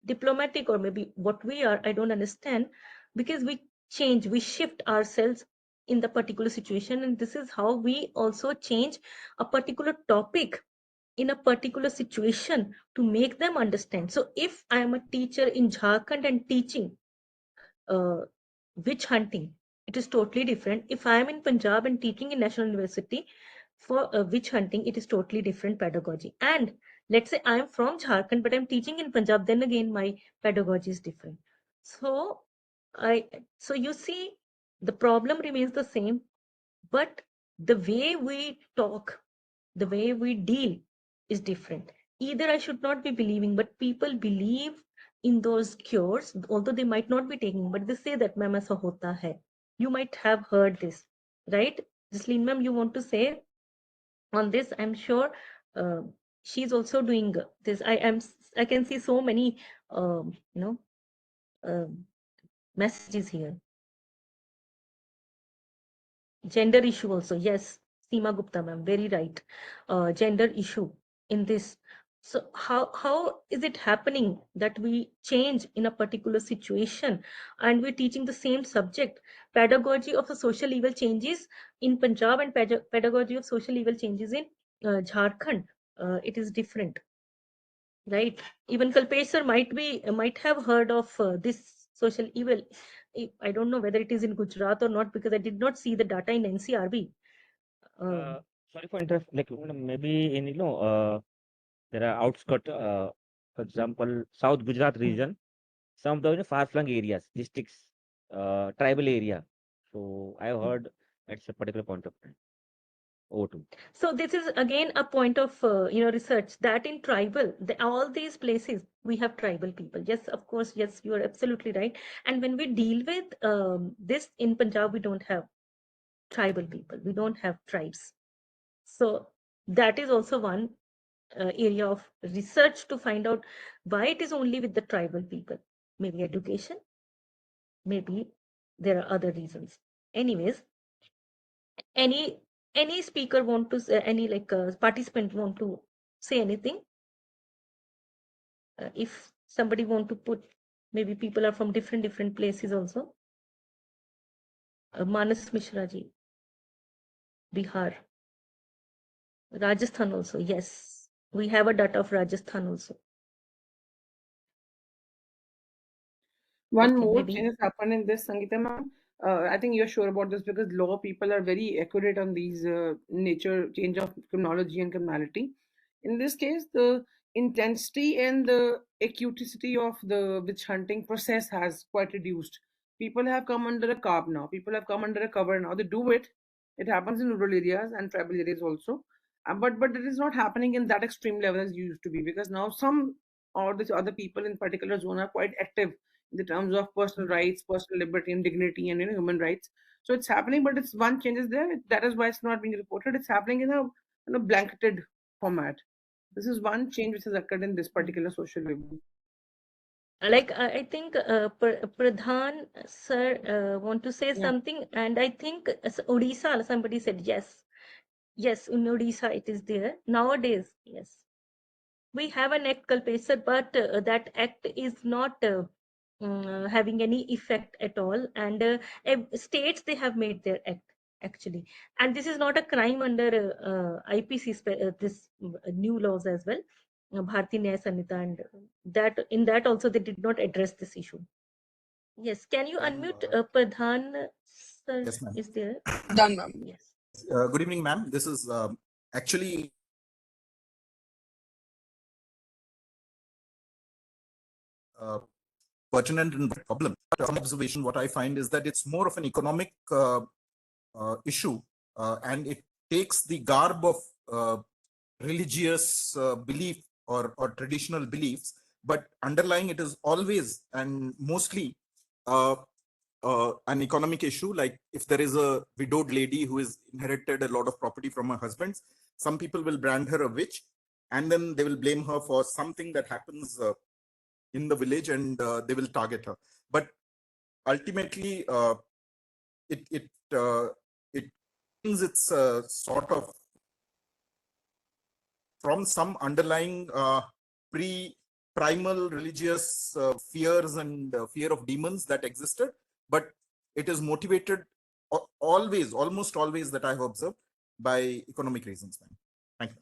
diplomatic, or maybe what we are, I don't understand, because we change, we shift ourselves in the particular situation, and this is how we also change a particular topic in a particular situation to make them understand. So if I am a teacher in Jharkhand and teaching uh, witch hunting, it is totally different. If I am in Punjab and teaching in National University for witch hunting, it is totally different pedagogy. And let's say I am from Jharkhand, but I'm teaching in Punjab, then again my pedagogy is different. So so you see, the problem remains the same, but the way we talk, the way we deal is different. Either I should not be believing, but people believe in those cures, although they might not be taking, but they say that ma'am aisa hota hai. You might have heard this, right? Jasleen ma'am, you want to say on this? I'm sure uh, she's also doing this. I can see so many um messages here. Gender issue also, yes, Seema Gupta ma'am, very right. Gender issue in this. So how is it happening that we change in a particular situation and we're teaching the same subject? Pedagogy of a social evil changes in Punjab and pedagogy of social evil changes in Jharkhand. It is different, right? Even Kalpesh sir might have heard of this social evil. I don't know whether it is in Gujarat or not, because I did not see the data in NCRB. Sorry for interrupt. Like maybe in there are outskirts. For example, South Gujarat region, some of the far-flung areas, districts, tribal area. So I have heard it's a particular point of time. Over to. So this is again a point of research that in tribal, all these places we have tribal people. Yes, of course, yes, you are absolutely right. And when we deal with this in Punjab, we don't have tribal people. We don't have tribes. So that is also one area of research to find out why it is only with the tribal people. Maybe education, maybe there are other reasons. Anyways, any speaker want to say, any participant want to say anything? If somebody want to put, maybe people are from different places also. Manas Mishra ji, Bihar. Rajasthan also, yes. We have a data of Rajasthan also. One Okay, more maybe. change has happened in this, Sangeeta ma'am. I think you're sure about this because law people are very accurate on these nature change of criminology and criminality. In this case, the intensity and the acuticity of the witch hunting process has quite reduced. People have come under a carb now. People have come under a cover now. They do it. It happens in rural areas and tribal areas also. But it is not happening in that extreme level as used to be because now some or the other people in particular zone are quite active in the terms of personal rights, personal liberty and dignity, and human rights. So it's happening, but it's one change is there. That is why it's not being reported. It's happening in a blanketed format. This is one change which has occurred in this particular social review. Like I think Pradhan sir want to say Yeah. something, and I think Odisha somebody said yes, yes, in Odisha it is there nowadays. Yes, we have an act culpation, but that act is not having any effect at all, and states they have made their act actually, and this is not a crime under IPC this new laws as well, Bharati Nyaya Samhita, and that in that also they did not address this issue. Yes, can you unmute Pradhan sir? Yes, ma'am. Is there? Done, ma'am. Yes. Good evening, ma'am. This is actually pertinent and problem. From observation, what I find is that it's more of an economic issue, and it takes the garb of religious belief or traditional beliefs, but underlying it is always and mostly an economic issue. Like if there is a widowed lady who has inherited a lot of property from her husband, some people will brand her a witch, and then they will blame her for something that happens in the village, and they will target her. But ultimately, it it it brings its sort of from some underlying primal religious fears and fear of demons that existed, but it is motivated always, almost always, that I have observed, by economic reasons. Thank you.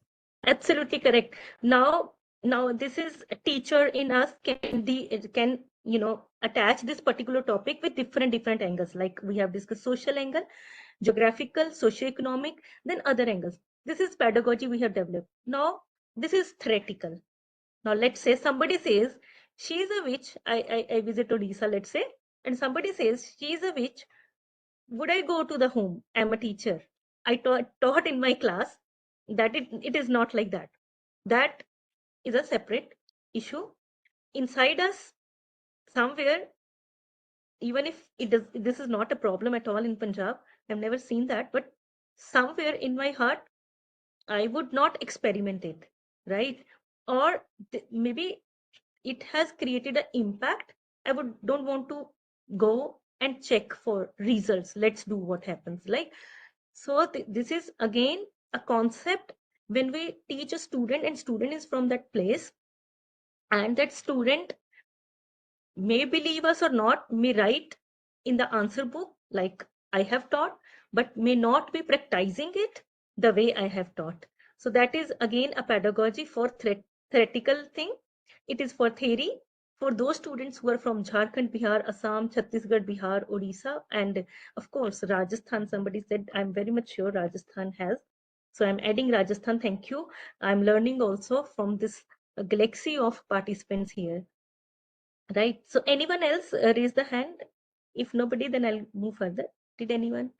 Absolutely correct. Now this is a teacher in us can attach this particular topic with different angles. Like we have discussed social angle, geographical, socioeconomic, then other angles. This is pedagogy we have developed. Now this is theoretical. Now let's say somebody says she is a witch. I visit Odisha, let's say, and somebody says she is a witch. Would I go to the home? I'm a teacher. I taught in my class that it is not like that. That is a separate issue. Inside us, somewhere, even if this is not a problem at all in Punjab, I've never seen that, but somewhere in my heart, I would not experiment it, right? Or maybe it has created an impact. I don't want to go and check for results. Let's do what happens. Like, so this is again a concept when we teach a student and student is from that place, and that student may believe us or not, may write in the answer book like I have taught, but may not be practicing it the way I have taught. So that is again a pedagogy for theoretical thing. It is for theory for those students who are from Jharkhand, Bihar, Assam, Chhattisgarh, Bihar, Odisha, and of course Rajasthan. Somebody said, I'm very much sure Rajasthan has. So I'm adding Rajasthan. Thank you. I'm learning also from this galaxy of participants here. Right. So anyone else raise the hand? If nobody, then I'll move further. Did anyone?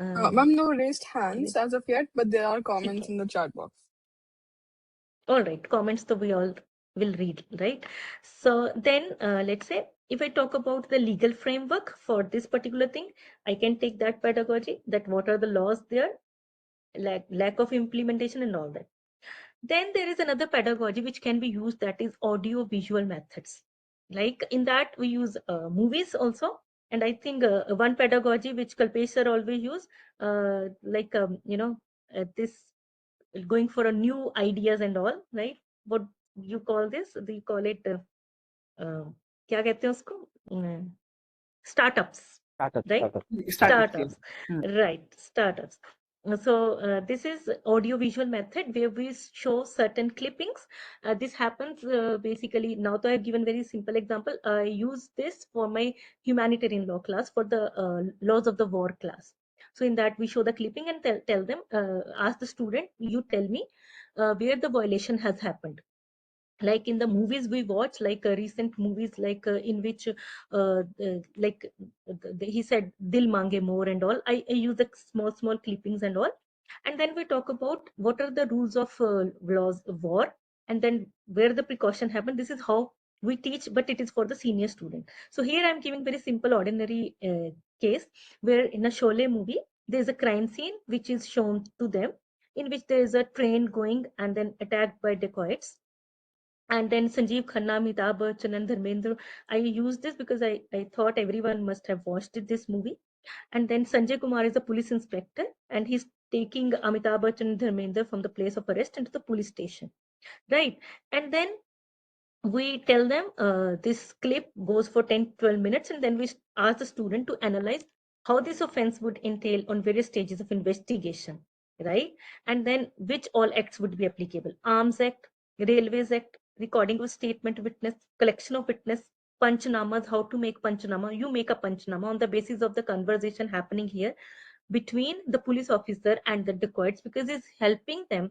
Ma'am, no raised hands as of yet, but there are comments Okay. in the chat box. All right. Comments that we all will read, right? So then let's say if I talk about the legal framework for this particular thing, I can take that pedagogy, that what are the laws there, lack of implementation and all that. Then there is another pedagogy which can be used, that is audio visual methods. Like in that we use movies also. And I think one pedagogy which Kalpesh sir always use, this going for a new ideas and all, right? What you call this? You call it, क्या कहते हैं उसको? Startups, Startup, right? startup. Startups, Startups, yeah. right? Startups. This is audio visual method where we show certain clippings. This happens basically, now that I've given very simple example, I use this for my humanitarian law class, for the laws of the war class. So in that we show the clipping and tell them, ask the student, you tell me where the violation has happened. Like in the movies we watch, like recent movies, like in which like he said dil mange more and all, I use the small clippings and all. And then we talk about what are the rules of laws of war, and then where the precaution happened. This is how we teach, but it is for the senior student. So here I'm giving very simple ordinary case where in a Sholay movie there is a crime scene which is shown to them, in which there is a train going and then attacked by dacoits. And then Sanjeev Khanna, Amitabh Bachchan, and Dharmendra. I use this because I thought everyone must have watched this movie. And then Sanjay Kumar is a police inspector, and he's taking Amitabh Bachchan and Dharmendra from the place of arrest into the police station, right? And then we tell them this clip goes for 10-12 minutes, and then we ask the student to analyze how this offense would entail on various stages of investigation, right? And then which all acts would be applicable: Arms Act, Railways Act, recording of statement witness, collection of witness, panchanamas, how to make panchanama. You make a panchanama on the basis of the conversation happening here between the police officer and the dacoits, because it's helping them,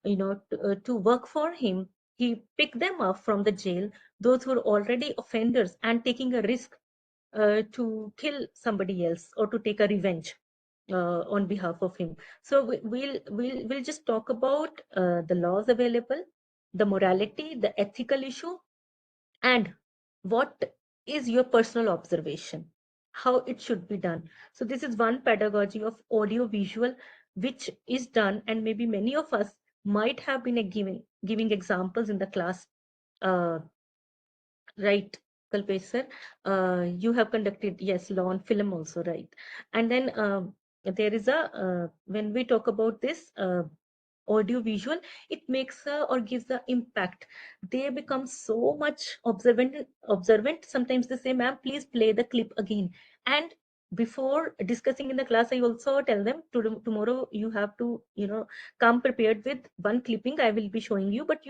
to work for him. He picked them up from the jail, those who are already offenders, and taking a risk to kill somebody else or to take a revenge on behalf of him. So we'll just talk about the laws available, the morality, the ethical issue, and what is your personal observation, how it should be done. So this is one pedagogy of audio visual which is done, and maybe many of us might have been giving examples in the class, uh, right? Kalpesh sir, you have conducted, yes, law on film also, right? And then there is a when we talk about this audio visual, it makes or gives the impact. They become so much observant. Sometimes they say, ma'am, please play the clip again. And before discussing in the class, I also tell them, tomorrow you have to come prepared with one clipping I will be showing you, but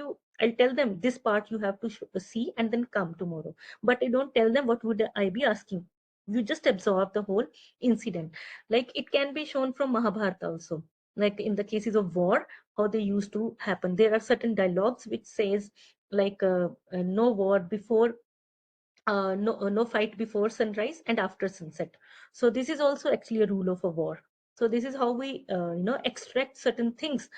I'll tell them this part you have to see and then come tomorrow. But I don't tell them what would I be asking. You just absorb the whole incident. Like it can be shown from Mahabharata also, like in the cases of war, how they used to happen. There are certain dialogues which says like no war before, no fight before sunrise and after sunset. So this is also actually a rule of a war. So this is how we extract certain things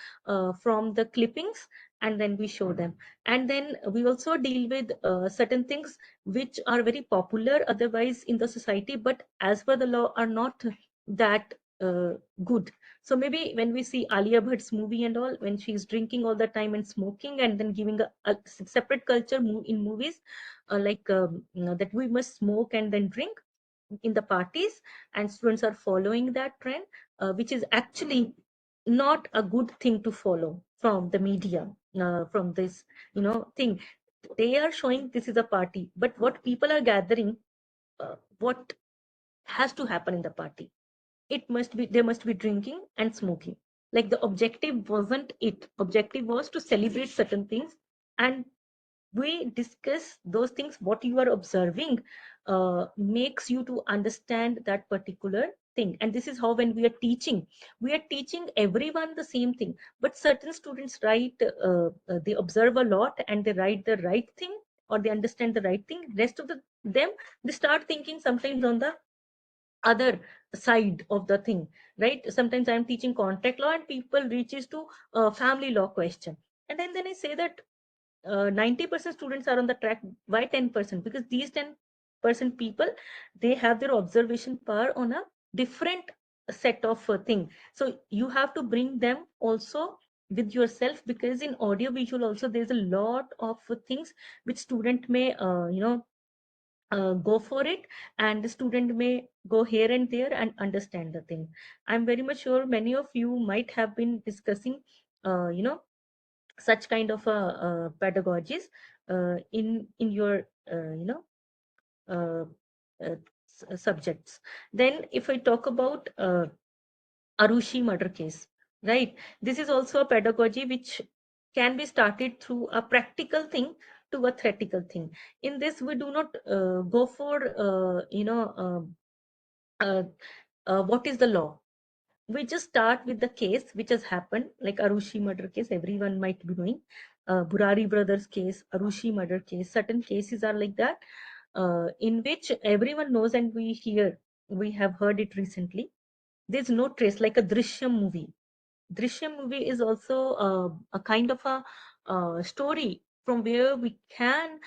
from the clippings, and then we show them. And then we also deal with certain things which are very popular otherwise in the society, but as per the law are not that good. So maybe when we see Alia Bhatt's movie and all, when she's drinking all the time and smoking, and then giving a separate culture in movies, like that we must smoke and then drink in the parties, and students are following that trend, which is actually not a good thing to follow from the media, from this thing. They are showing this is a party, but what people are gathering, what has to happen in the party, it must be, there must be drinking and smoking. Like the objective wasn't it. Objective was to celebrate certain things, and we discuss those things. What you are observing makes you to understand that particular thing. And this is how, when we are teaching everyone the same thing, but certain students write, they observe a lot and they write the right thing, or they understand the right thing. Rest of them, they start thinking sometimes on the other side of the thing, right? Sometimes I'm teaching contract law and people reaches to family law question, and then I say that 90% students are on the track. Why 10%? Because these 10% people, they have their observation power on a different set of thing. So you have to bring them also with yourself, because in audio visual also there's a lot of things which student may go for it, and the student may go here and there and understand the thing. I'm very much sure many of you might have been discussing such kind of pedagogies in your uh, subjects. Then if I talk about Arushi murder case, right? This is also a pedagogy which can be started through a practical thing to a theoretical thing. In this, we do not go for, what is the law. We just start with the case which has happened, like Arushi murder case, everyone might be knowing. Burari brothers case, Arushi murder case, certain cases are like that, in which everyone knows and we have heard it recently. There's no trace, like a Drishyam movie. Drishyam movie is also a kind of a story from where we can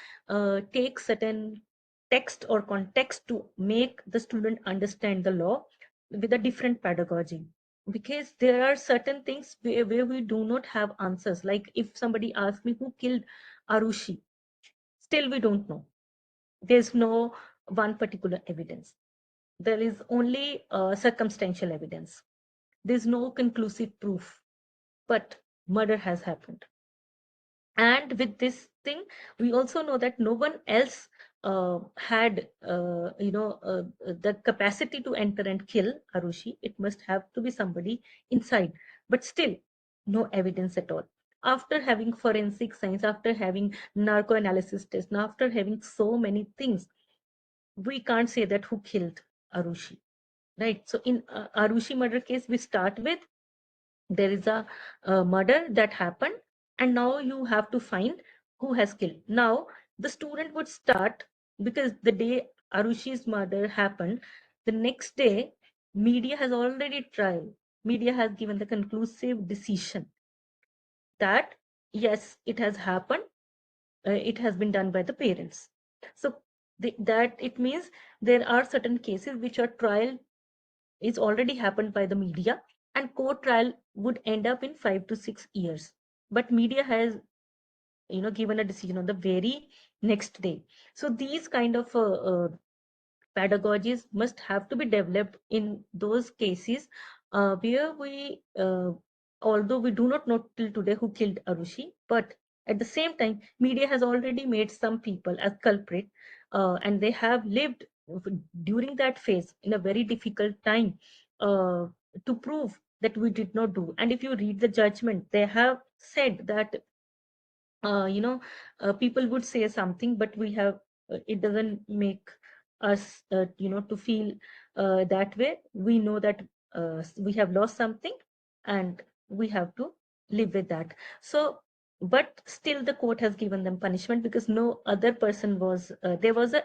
take certain text or context to make the student understand the law with a different pedagogy. Because there are certain things where we do not have answers. Like if somebody asks me who killed Arushi, still we don't know. There's no one particular evidence. There is only circumstantial evidence. There's no conclusive proof, but murder has happened. And with this thing, we also know that no one else had, the capacity to enter and kill Arushi. It must have to be somebody inside, but still no evidence at all. After having forensic science, after having narco analysis test, and after having so many things, we can't say that who killed Arushi, right? So in Arushi murder case, we start with there is a murder that happened, and now you have to find who has killed. Now the student would start, because the day Arushi's murder happened, the next day media has already tried, media has given the conclusive decision that yes, it has happened, it has been done by the parents. So that it means there are certain cases which are trial is already happened by the media, and court trial would end up in 5 to 6 years, but media has given a decision on the very next day. So these kind of pedagogies must have to be developed in those cases where we, although we do not know till today who killed Arushi, but at the same time, media has already made some people as culprit, and they have lived during that phase in a very difficult time uh, to prove that we did not do. And if you read the judgment, they have said that people would say something, but we have it doesn't make us to feel that way. We know that we have lost something, and we have to live with that. So but still the court has given them punishment, because no other person was there was a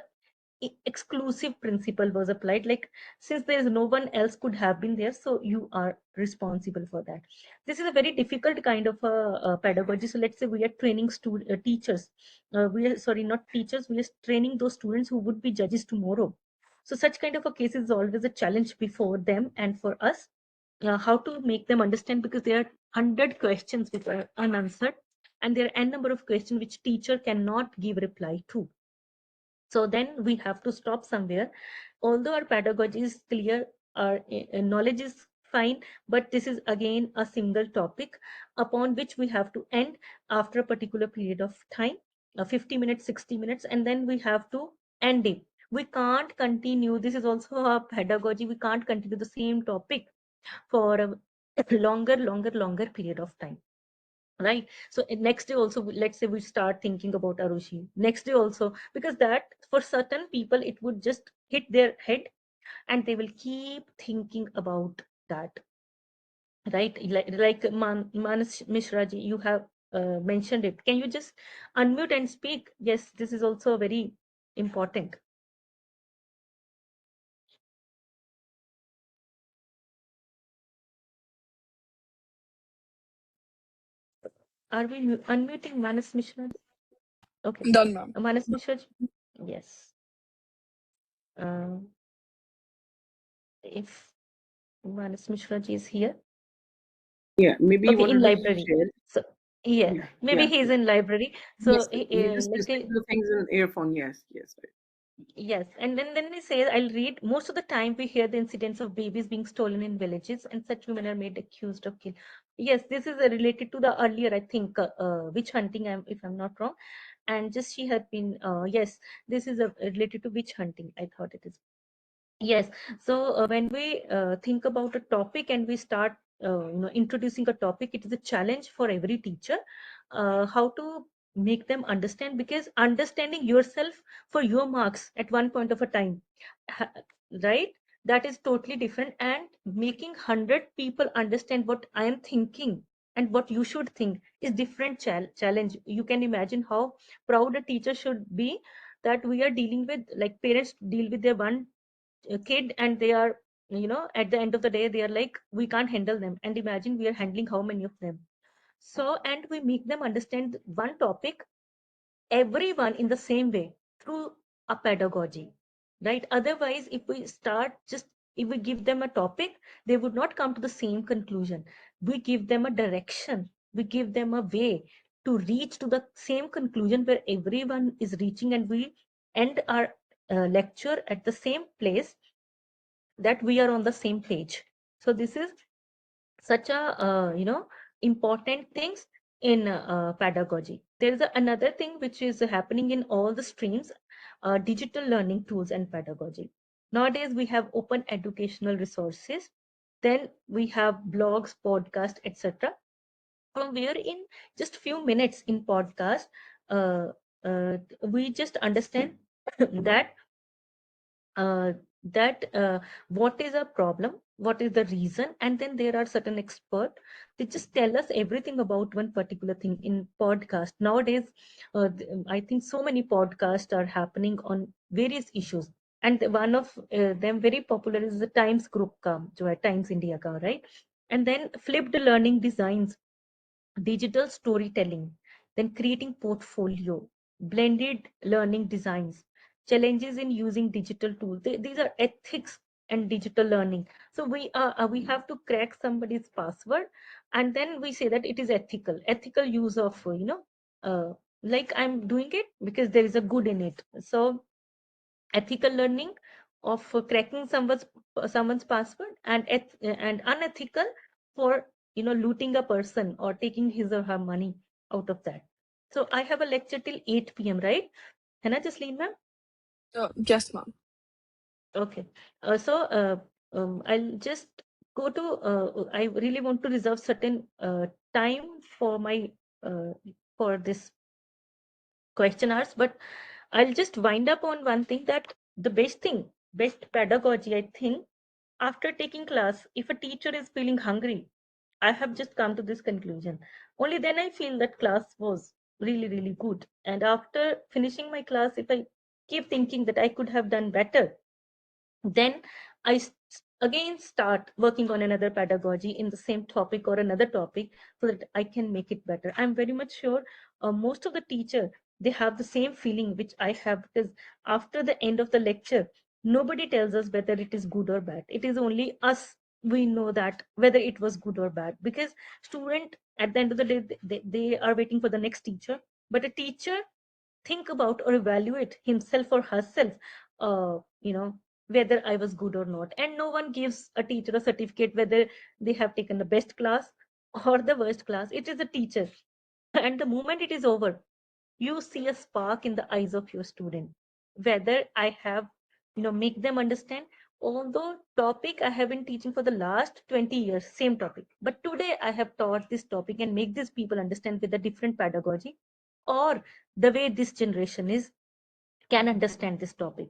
exclusive principle was applied, like since there is no one else could have been there, so you are responsible for that. This is a very difficult kind of a pedagogy. So let's say we are training teachers, we are sorry, not teachers, we are training those students who would be judges tomorrow. So such kind of a case is always a challenge before them and for us, how to make them understand, because there are 100 questions which are unanswered, and there are n number of questions which teacher cannot give reply to. So then we have to stop somewhere. Although our pedagogy is clear, our knowledge is fine, but this is again a single topic upon which we have to end after a particular period of time, 50 minutes, 60 minutes, and then we have to end it. We can't continue. This is also a pedagogy. We can't continue the same topic for a longer period of time, right? So next day also, let's say we start thinking about Arushi, next day also, because that for certain people it would just hit their head and they will keep thinking about that, right? Like Manas Mishra ji, you have mentioned it. Can you just unmute and speak? Yes, this is also very important. Are we unmuting Manas Mishra ji? Okay, Done, ma'am. Manas Mishra ji? Yes. If Manas Mishra ji is here. Yeah, maybe you Okay, in wanted to library. share. So yeah, Yeah, maybe yeah. he's in library. So Yes, he just let's listening say to the things in earphone. Yes, yes, right. yes, and then he says, I'll read. Most of the time, we hear the incidents of babies being stolen in villages, and such women are made accused of kill. Yes, this is related to the earlier, I think, witch hunting. If I'm not wrong, and just she had been. Yes, this is related to witch hunting. I thought it is. Yes. So when we think about a topic and we start, introducing a topic, it is a challenge for every teacher how to make them understand, because understanding yourself for your marks at one point of a time, ha- right? That is totally different. And making 100 people understand what I am thinking and what you should think is different challenge. You can imagine how proud a teacher should be that we are dealing with, like parents deal with their one a kid, and they are, at the end of the day they are like, we can't handle them, and imagine we are handling how many of them. So, and we make them understand one topic, everyone in the same way, through a pedagogy, right? Otherwise, if we start just, if we give them a topic, they would not come to the same conclusion. We give them a direction, we give them a way to reach to the same conclusion where everyone is reaching, and we end our lecture at the same place, that we are on the same page. So this is such a important things in pedagogy. There is another thing which is happening in all the streams, digital learning tools and pedagogy. Nowadays we have open educational resources, then we have blogs, podcasts, etc., from where in just few minutes in podcast, uh, we just understand that uh, what is a problem, what is the reason, and then there are certain expert, they just tell us everything about one particular thing in podcast. Nowadays, I think so many podcasts are happening on various issues, and one of them very popular is the Times Group ka, jo hai Times India ka, right? And then flipped learning designs, digital storytelling, then creating portfolio, blended learning designs, challenges in using digital tools. These are ethics and digital learning. So we have to crack somebody's password, and then we say that it is ethical use of like I'm doing it because there is a good in it. So ethical learning of cracking someone's password, and and unethical for looting a person or taking his or her money out of that. So I have a lecture till 8 p.m., right? Hannah, Jasleen ma'am? Yes, ma'am. Okay. I'll just go to, I really want to reserve certain time for my for this questionnaires, but I'll just wind up on one thing, that the best pedagogy, I think, after taking class, if a teacher is feeling hungry, I have just come to this conclusion. Only then I feel that class was really, really good. And after finishing my class, if I keep thinking that I could have done better, then I again start working on another pedagogy in the same topic or another topic, so that I can make it better. I'm very much sure most of the teacher, they have the same feeling which I have, because after the end of the lecture, nobody tells us whether it is good or bad. It is only us, we know that whether it was good or bad, because student at the end of the day, they are waiting for the next teacher, but a teacher think about or evaluate himself or herself, uh, you know whether I was good or not. And no one gives a teacher a certificate whether they have taken the best class or the worst class. It is a teacher. And the moment it is over, you see a spark in the eyes of your student, whether I have make them understand. Although topic I have been teaching for the last 20 years, same topic, but today I have taught this topic and make these people understand with a different pedagogy, or the way this generation is can understand this topic.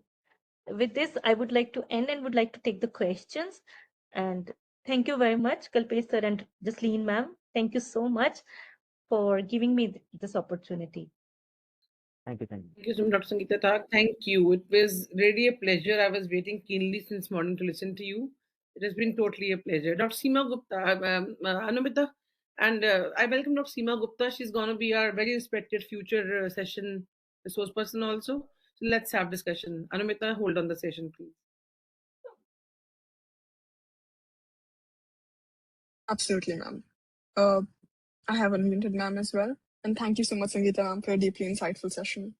With this, I would like to end and would like to take the questions. And thank you very much, Kalpesh sir and Jasleen ma'am. Thank you so much for giving me this opportunity. Thank you. Thank you. Thank you so much, Dr. Sangeeta Taak. Thank you. It was really a pleasure. I was waiting keenly since morning to listen to you. It has been totally a pleasure. Dr. Seema Gupta, Anumita, and I welcome Dr. Seema Gupta. She's going to be our very respected future session resource person also. So let's have discussion. Anumita, hold on the session, please. Absolutely, ma'am. I have unmuted ma'am as well. And thank you so much, Sangeeta ma'am, for a deeply insightful session.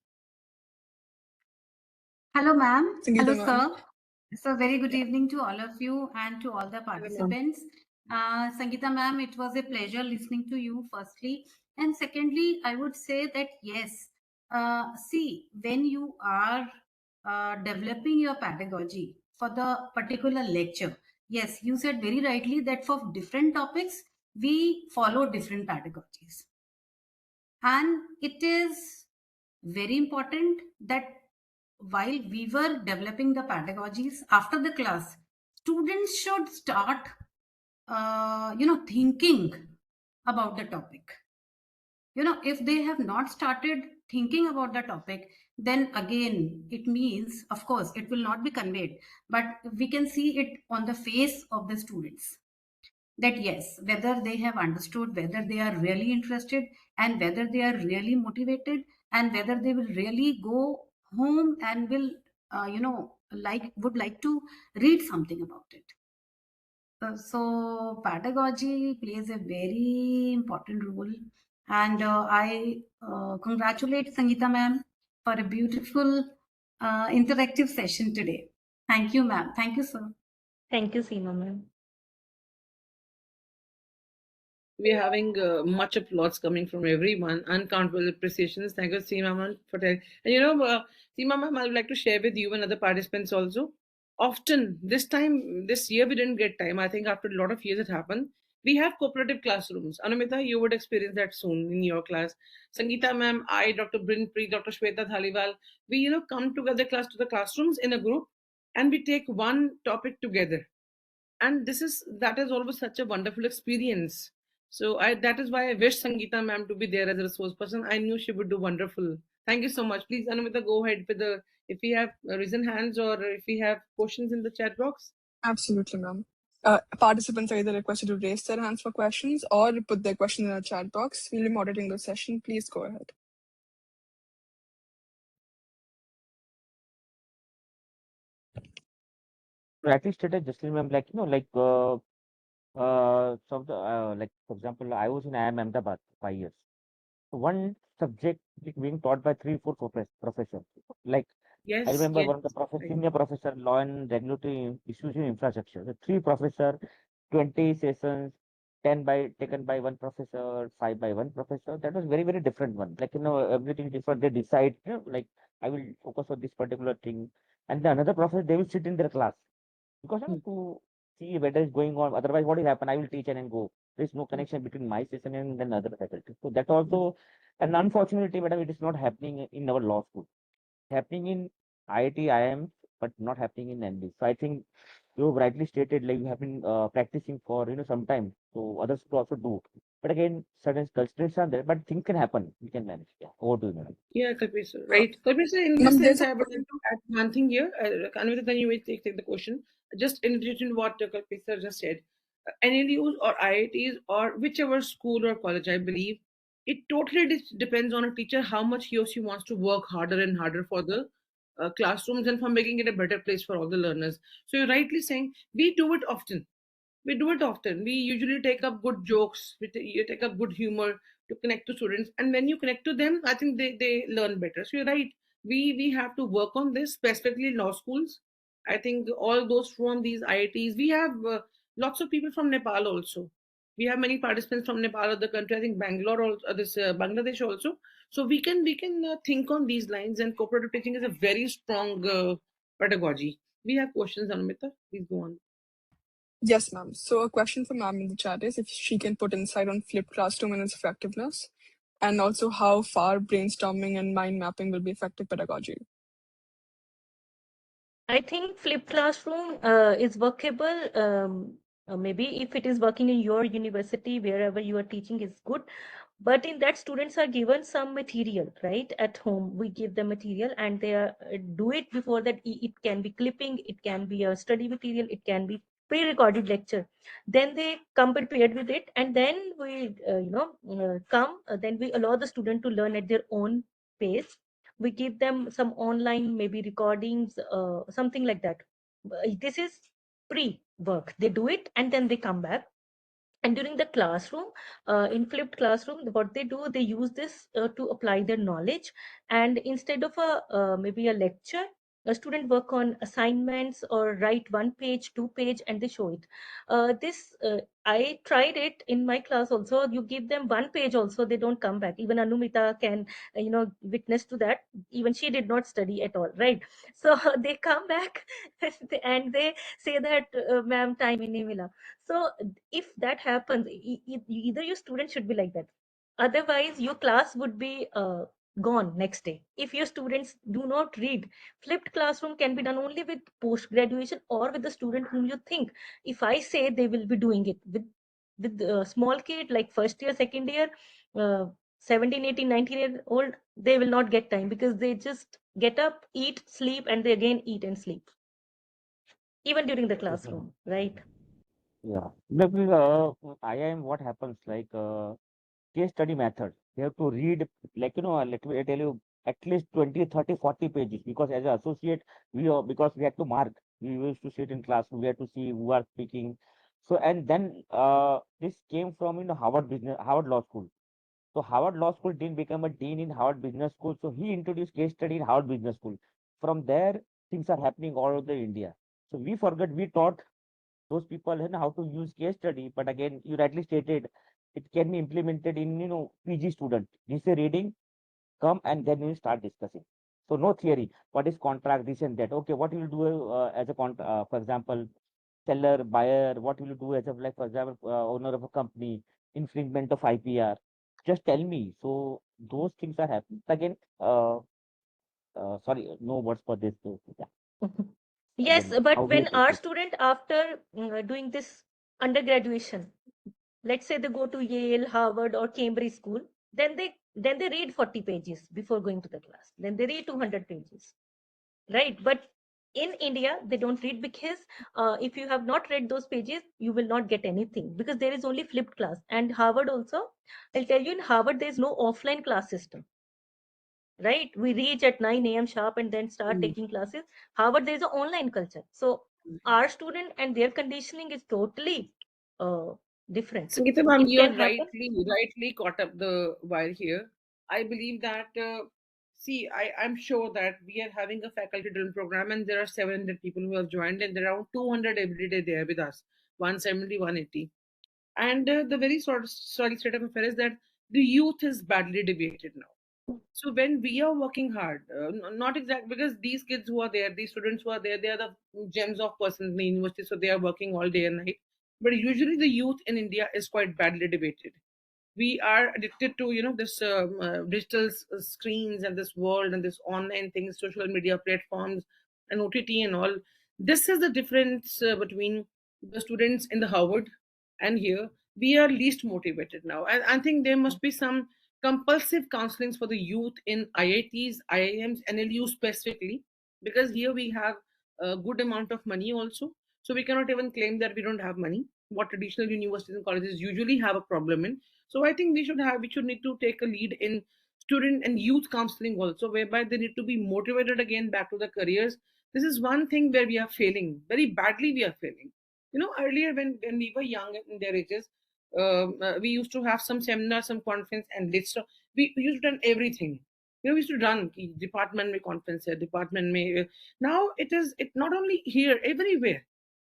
Hello, ma'am. Sangeeta Hello, ma'am. sir. So very good evening to all of you and to all the participants. Sangeeta ma'am, it was a pleasure listening to you firstly. And secondly, I would say that yes, see, when you are developing your pedagogy, for the particular lecture. Yes, you said very rightly that for different topics, we follow different pedagogies. And it is very important that while we were developing the pedagogies after the class, students should start, thinking about the topic. If they have not started thinking about the topic, then again, it means, of course, it will not be conveyed, but we can see it on the face of the students that yes, whether they have understood, whether they are really interested, and whether they are really motivated, and whether they will really go home and will, would like to read something about it. So pedagogy plays a very important role, and I congratulate Sangeeta ma'am for a beautiful interactive session today. Thank you, ma'am. Thank you, sir. Thank you, Seema ma'am. We're having much applause coming from everyone, uncountable appreciations. Thank you, Seema ma'am, for telling. And Seema ma'am, I would like to share with you and other participants also. Often, this year, we didn't get time. I think after a lot of years it happened. We have cooperative classrooms. Anumita, you would experience that soon in your class. Sangeeta ma'am, I, Dr. Brinpreet, Dr. Shweta Dhaliwal, we come together to the classrooms in a group, and we take one topic together, and that is always such a wonderful experience. So that is why I wish Sangeeta ma'am to be there as a resource person. I knew she would do wonderful. Thank you so much. Please, Anumita, go ahead with the if we have risen hands or if we have questions in the chat box. Absolutely, ma'am. Participants are either requested to raise their hands for questions or put their question in the chat box. We'll be moderating the session. Please go ahead. Rightly stated, Jasleen ma'am, some like for example, I was in IIM Ahmedabad 5 years. One subject being taught by 3, 4 professors. Like I Yes, remember yes. one of the Right. senior professor, law and regulatory issues in infrastructure. The 3 professor, 20 sessions, 10 by taken by one professor, 5 by one professor. That was very, very different one. Like, everything different. They decide, like I will focus on this particular thing. And the another professor, they will sit in their class because to see whether it's going on. Otherwise, what will happen? I will teach and then go. There is no connection between my session and then other faculty. So that also, and unfortunately, madam, it is not happening in our law school. Happening in IIT, IIM, but not happening in NB. So I think you rightly stated, like you have been practicing for some time, so others could also do. But again, certain constraints are there, but things can happen. We can manage. Yeah, over to you, madam. Yeah, Kalpesa, right. Kalpesa, in this Ma'am, sense, there's I a would like to add one thing here. Anvita, then you will take the question. Just in addition to what Kalpesa just said, NLUs or IITs or whichever school or college, I believe, it totally depends on a teacher how much he or she wants to work harder and harder for the classrooms and for making it a better place for all the learners. So you're rightly saying we do it often. We do it often. We usually take up good jokes, you take up good humor to connect to students. And when you connect to them, I think they learn better. So you're right. We have to work on this, specifically in law schools. I think all those from these IITs, we have lots of people from Nepal also. We have many participants from Nepal, other country. I think Bangalore, also, this Bangladesh also. So we can think on these lines. And cooperative teaching is a very strong pedagogy. We have questions, Anumita. Please go on. Yes, ma'am. So a question for ma'am in the chat is if she can put insight on flipped classroom and its effectiveness, and also how far brainstorming and mind mapping will be effective pedagogy. I think flipped classroom is workable. Maybe if it is working in your university, wherever you are teaching is good. But in that, students are given some material, right? At home, we give them material and they do it before that. It can be clipping, it can be a study material, it can be pre-recorded lecture. Then they come prepared with it, and then we, then we allow the student to learn at their own pace. We give them some online maybe recordings, something like that. This is pre-work. They do it and then they come back. And during the classroom, in flipped classroom, what they do, they use this to apply their knowledge. And instead of maybe a lecture, A student work on assignments or write 1 page, 2 page, and they show it. I tried it in my class also. You give them 1 page also, they don't come back. Even Anumita can, witness to that. Even she did not study at all, right? So they come back and they say that, ma'am, time in mila. So if that happens, either your student should be like that. Otherwise, your class would be gone next day. If your students do not read, flipped classroom can be done only with post graduation or with the student whom you think. If I say they will be doing it with small kid like first year, second year, uh, 17, 18, 19-year old, they will not get time because they just get up, eat, sleep, and they again eat and sleep, even during the classroom, right? Yeah. Maybe IIM, what happens like case study method. You have to read, like, let me tell you, at least 20, 30, 40 pages, because as an associate, because we had to mark, we used to sit in class, we had to see who are speaking. So, and then this came from, Harvard Law School. So Harvard Law School didn't become a dean in Harvard Business School. So he introduced case study in Harvard Business School. From there, things are happening all over India. So we taught those people how to use case study. But again, you rightly stated, it can be implemented in PG student. This is reading, come, and then you start discussing. So no theory. What is contract, this and that? Okay, what will you do as a for example, seller, buyer? What will you do as a, like, for example, owner of a company, infringement of IPR? Just tell me. So those things are happening. Again, sorry, no words for this. So, yeah. Yes, Again, but how do you when approach our it? student after doing this undergraduation, let's say they go to Yale, Harvard, or Cambridge school, then they read 40 pages before going to the class. Then they read 200 pages, right? But in India, they don't read because if you have not read those pages, you will not get anything because there is only flipped class. And Harvard also, I'll tell you, in Harvard there is no offline class system, right? We reach at 9 a.m. sharp and then start taking classes. Harvard, there is an online culture. So our student and their conditioning is totally uh, different. Sangeeta ma'am, It you're can happen. rightly caught up the wire here. I believe that, see, I'm sure that we are having a faculty driven program and there are 700 people who have joined and there are around 200 every day there with us, 170, 180. And the very sorry state of affairs is that the youth is badly deviated now. So when we are working hard, not exact because these kids who are there, these students who are there, they are the gems of persons in the university, so they are working all day and night. But usually the youth in India is quite badly debated. We are addicted to this digital screens and this world and this online things, social media platforms and OTT and all. This is the difference between the students in the Harvard and here. We are least motivated now, and I think there must be some compulsive counselings for the youth in IITs, IIMs, NLU specifically, because here we have a good amount of money also. So we cannot even claim that we don't have money, what traditional universities and colleges usually have a problem in. So I think we should need to take a lead in student and youth counseling also, whereby they need to be motivated again back to their careers. This is one thing where we are failing very badly. We are failing. Earlier when we were young in their ages, we used to have some seminar, some conference, and list. We used to done everything. We used to run department में conference है, department में. Now it not only here, everywhere.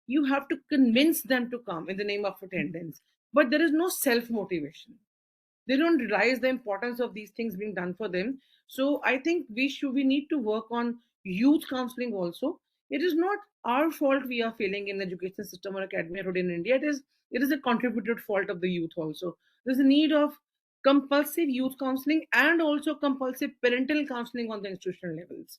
You have to convince them to come in the name of attendance, but there is no self motivation. They don't realize the importance of these things being done for them. So I think we need to work on youth counseling also. It is not our fault we are failing in the education system or academia in India. It is a contributed fault of the youth also. There's a need of compulsive youth counseling and also compulsive parental counseling on the institutional levels.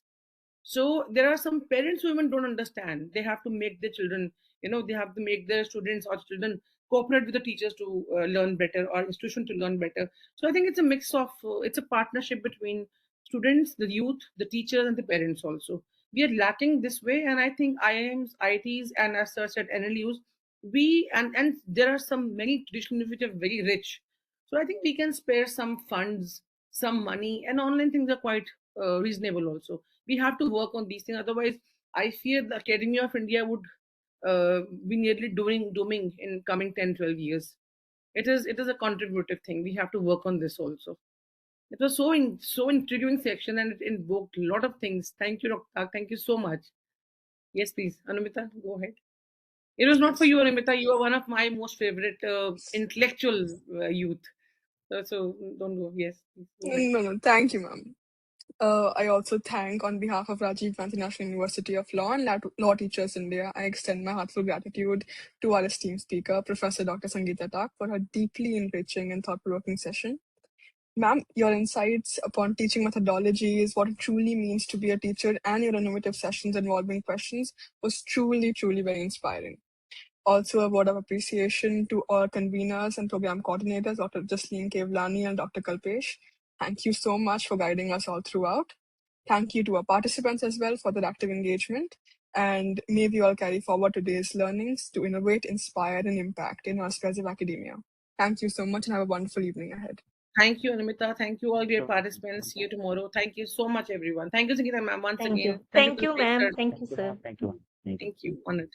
So there are some parents who even don't understand. They have to make their children, they have to make their students or children cooperate with the teachers to learn better or institution to learn better. So I think it's a mix of, it's a partnership between students, the youth, the teachers, and the parents also. We are lacking this way, and I think IIMs, ITs, and as such at NLUs, and there are some many traditional which are very rich. So I think we can spare some funds, some money, and online things are quite reasonable also. We have to work on these things. Otherwise, I fear the Academy of India would be nearly dooming in coming 10, 12 years. It is a contributive thing. We have to work on this also. It was so intriguing section, and it invoked a lot of things. Thank you, Dr. Taak. Thank you so much. Yes, please, Anumita, go ahead. It was not for you, Anumita. You are one of my most favorite intellectual youth. So don't go. Yes, please, go ahead. No, thank you, ma'am. I also thank, on behalf of Rajiv Gandhi National University of Law and Law Teachers India, I extend my heartfelt gratitude to our esteemed speaker, Professor Dr. Sangeeta Taak, for her deeply enriching and thought-provoking session. Ma'am, your insights upon teaching methodologies, what it truly means to be a teacher, and your innovative sessions involving questions was truly, truly very inspiring. Also, a word of appreciation to all conveners and program coordinators, Dr. Jasleen Kevlani and Dr. Kalpesh. Thank you so much for guiding us all throughout. Thank you to our participants as well for their active engagement. And may we all carry forward today's learnings to innovate, inspire, and impact in our space of academia. Thank you so much and have a wonderful evening ahead. Thank you, Anumita. Thank you, all dear participants. See you tomorrow. Thank you so much, everyone. Thank you, Sangeeta ma'am, once again. Thank you, Kalpesh ma'am. sir. Thank you, sir. Thank you. Thank you. Honored.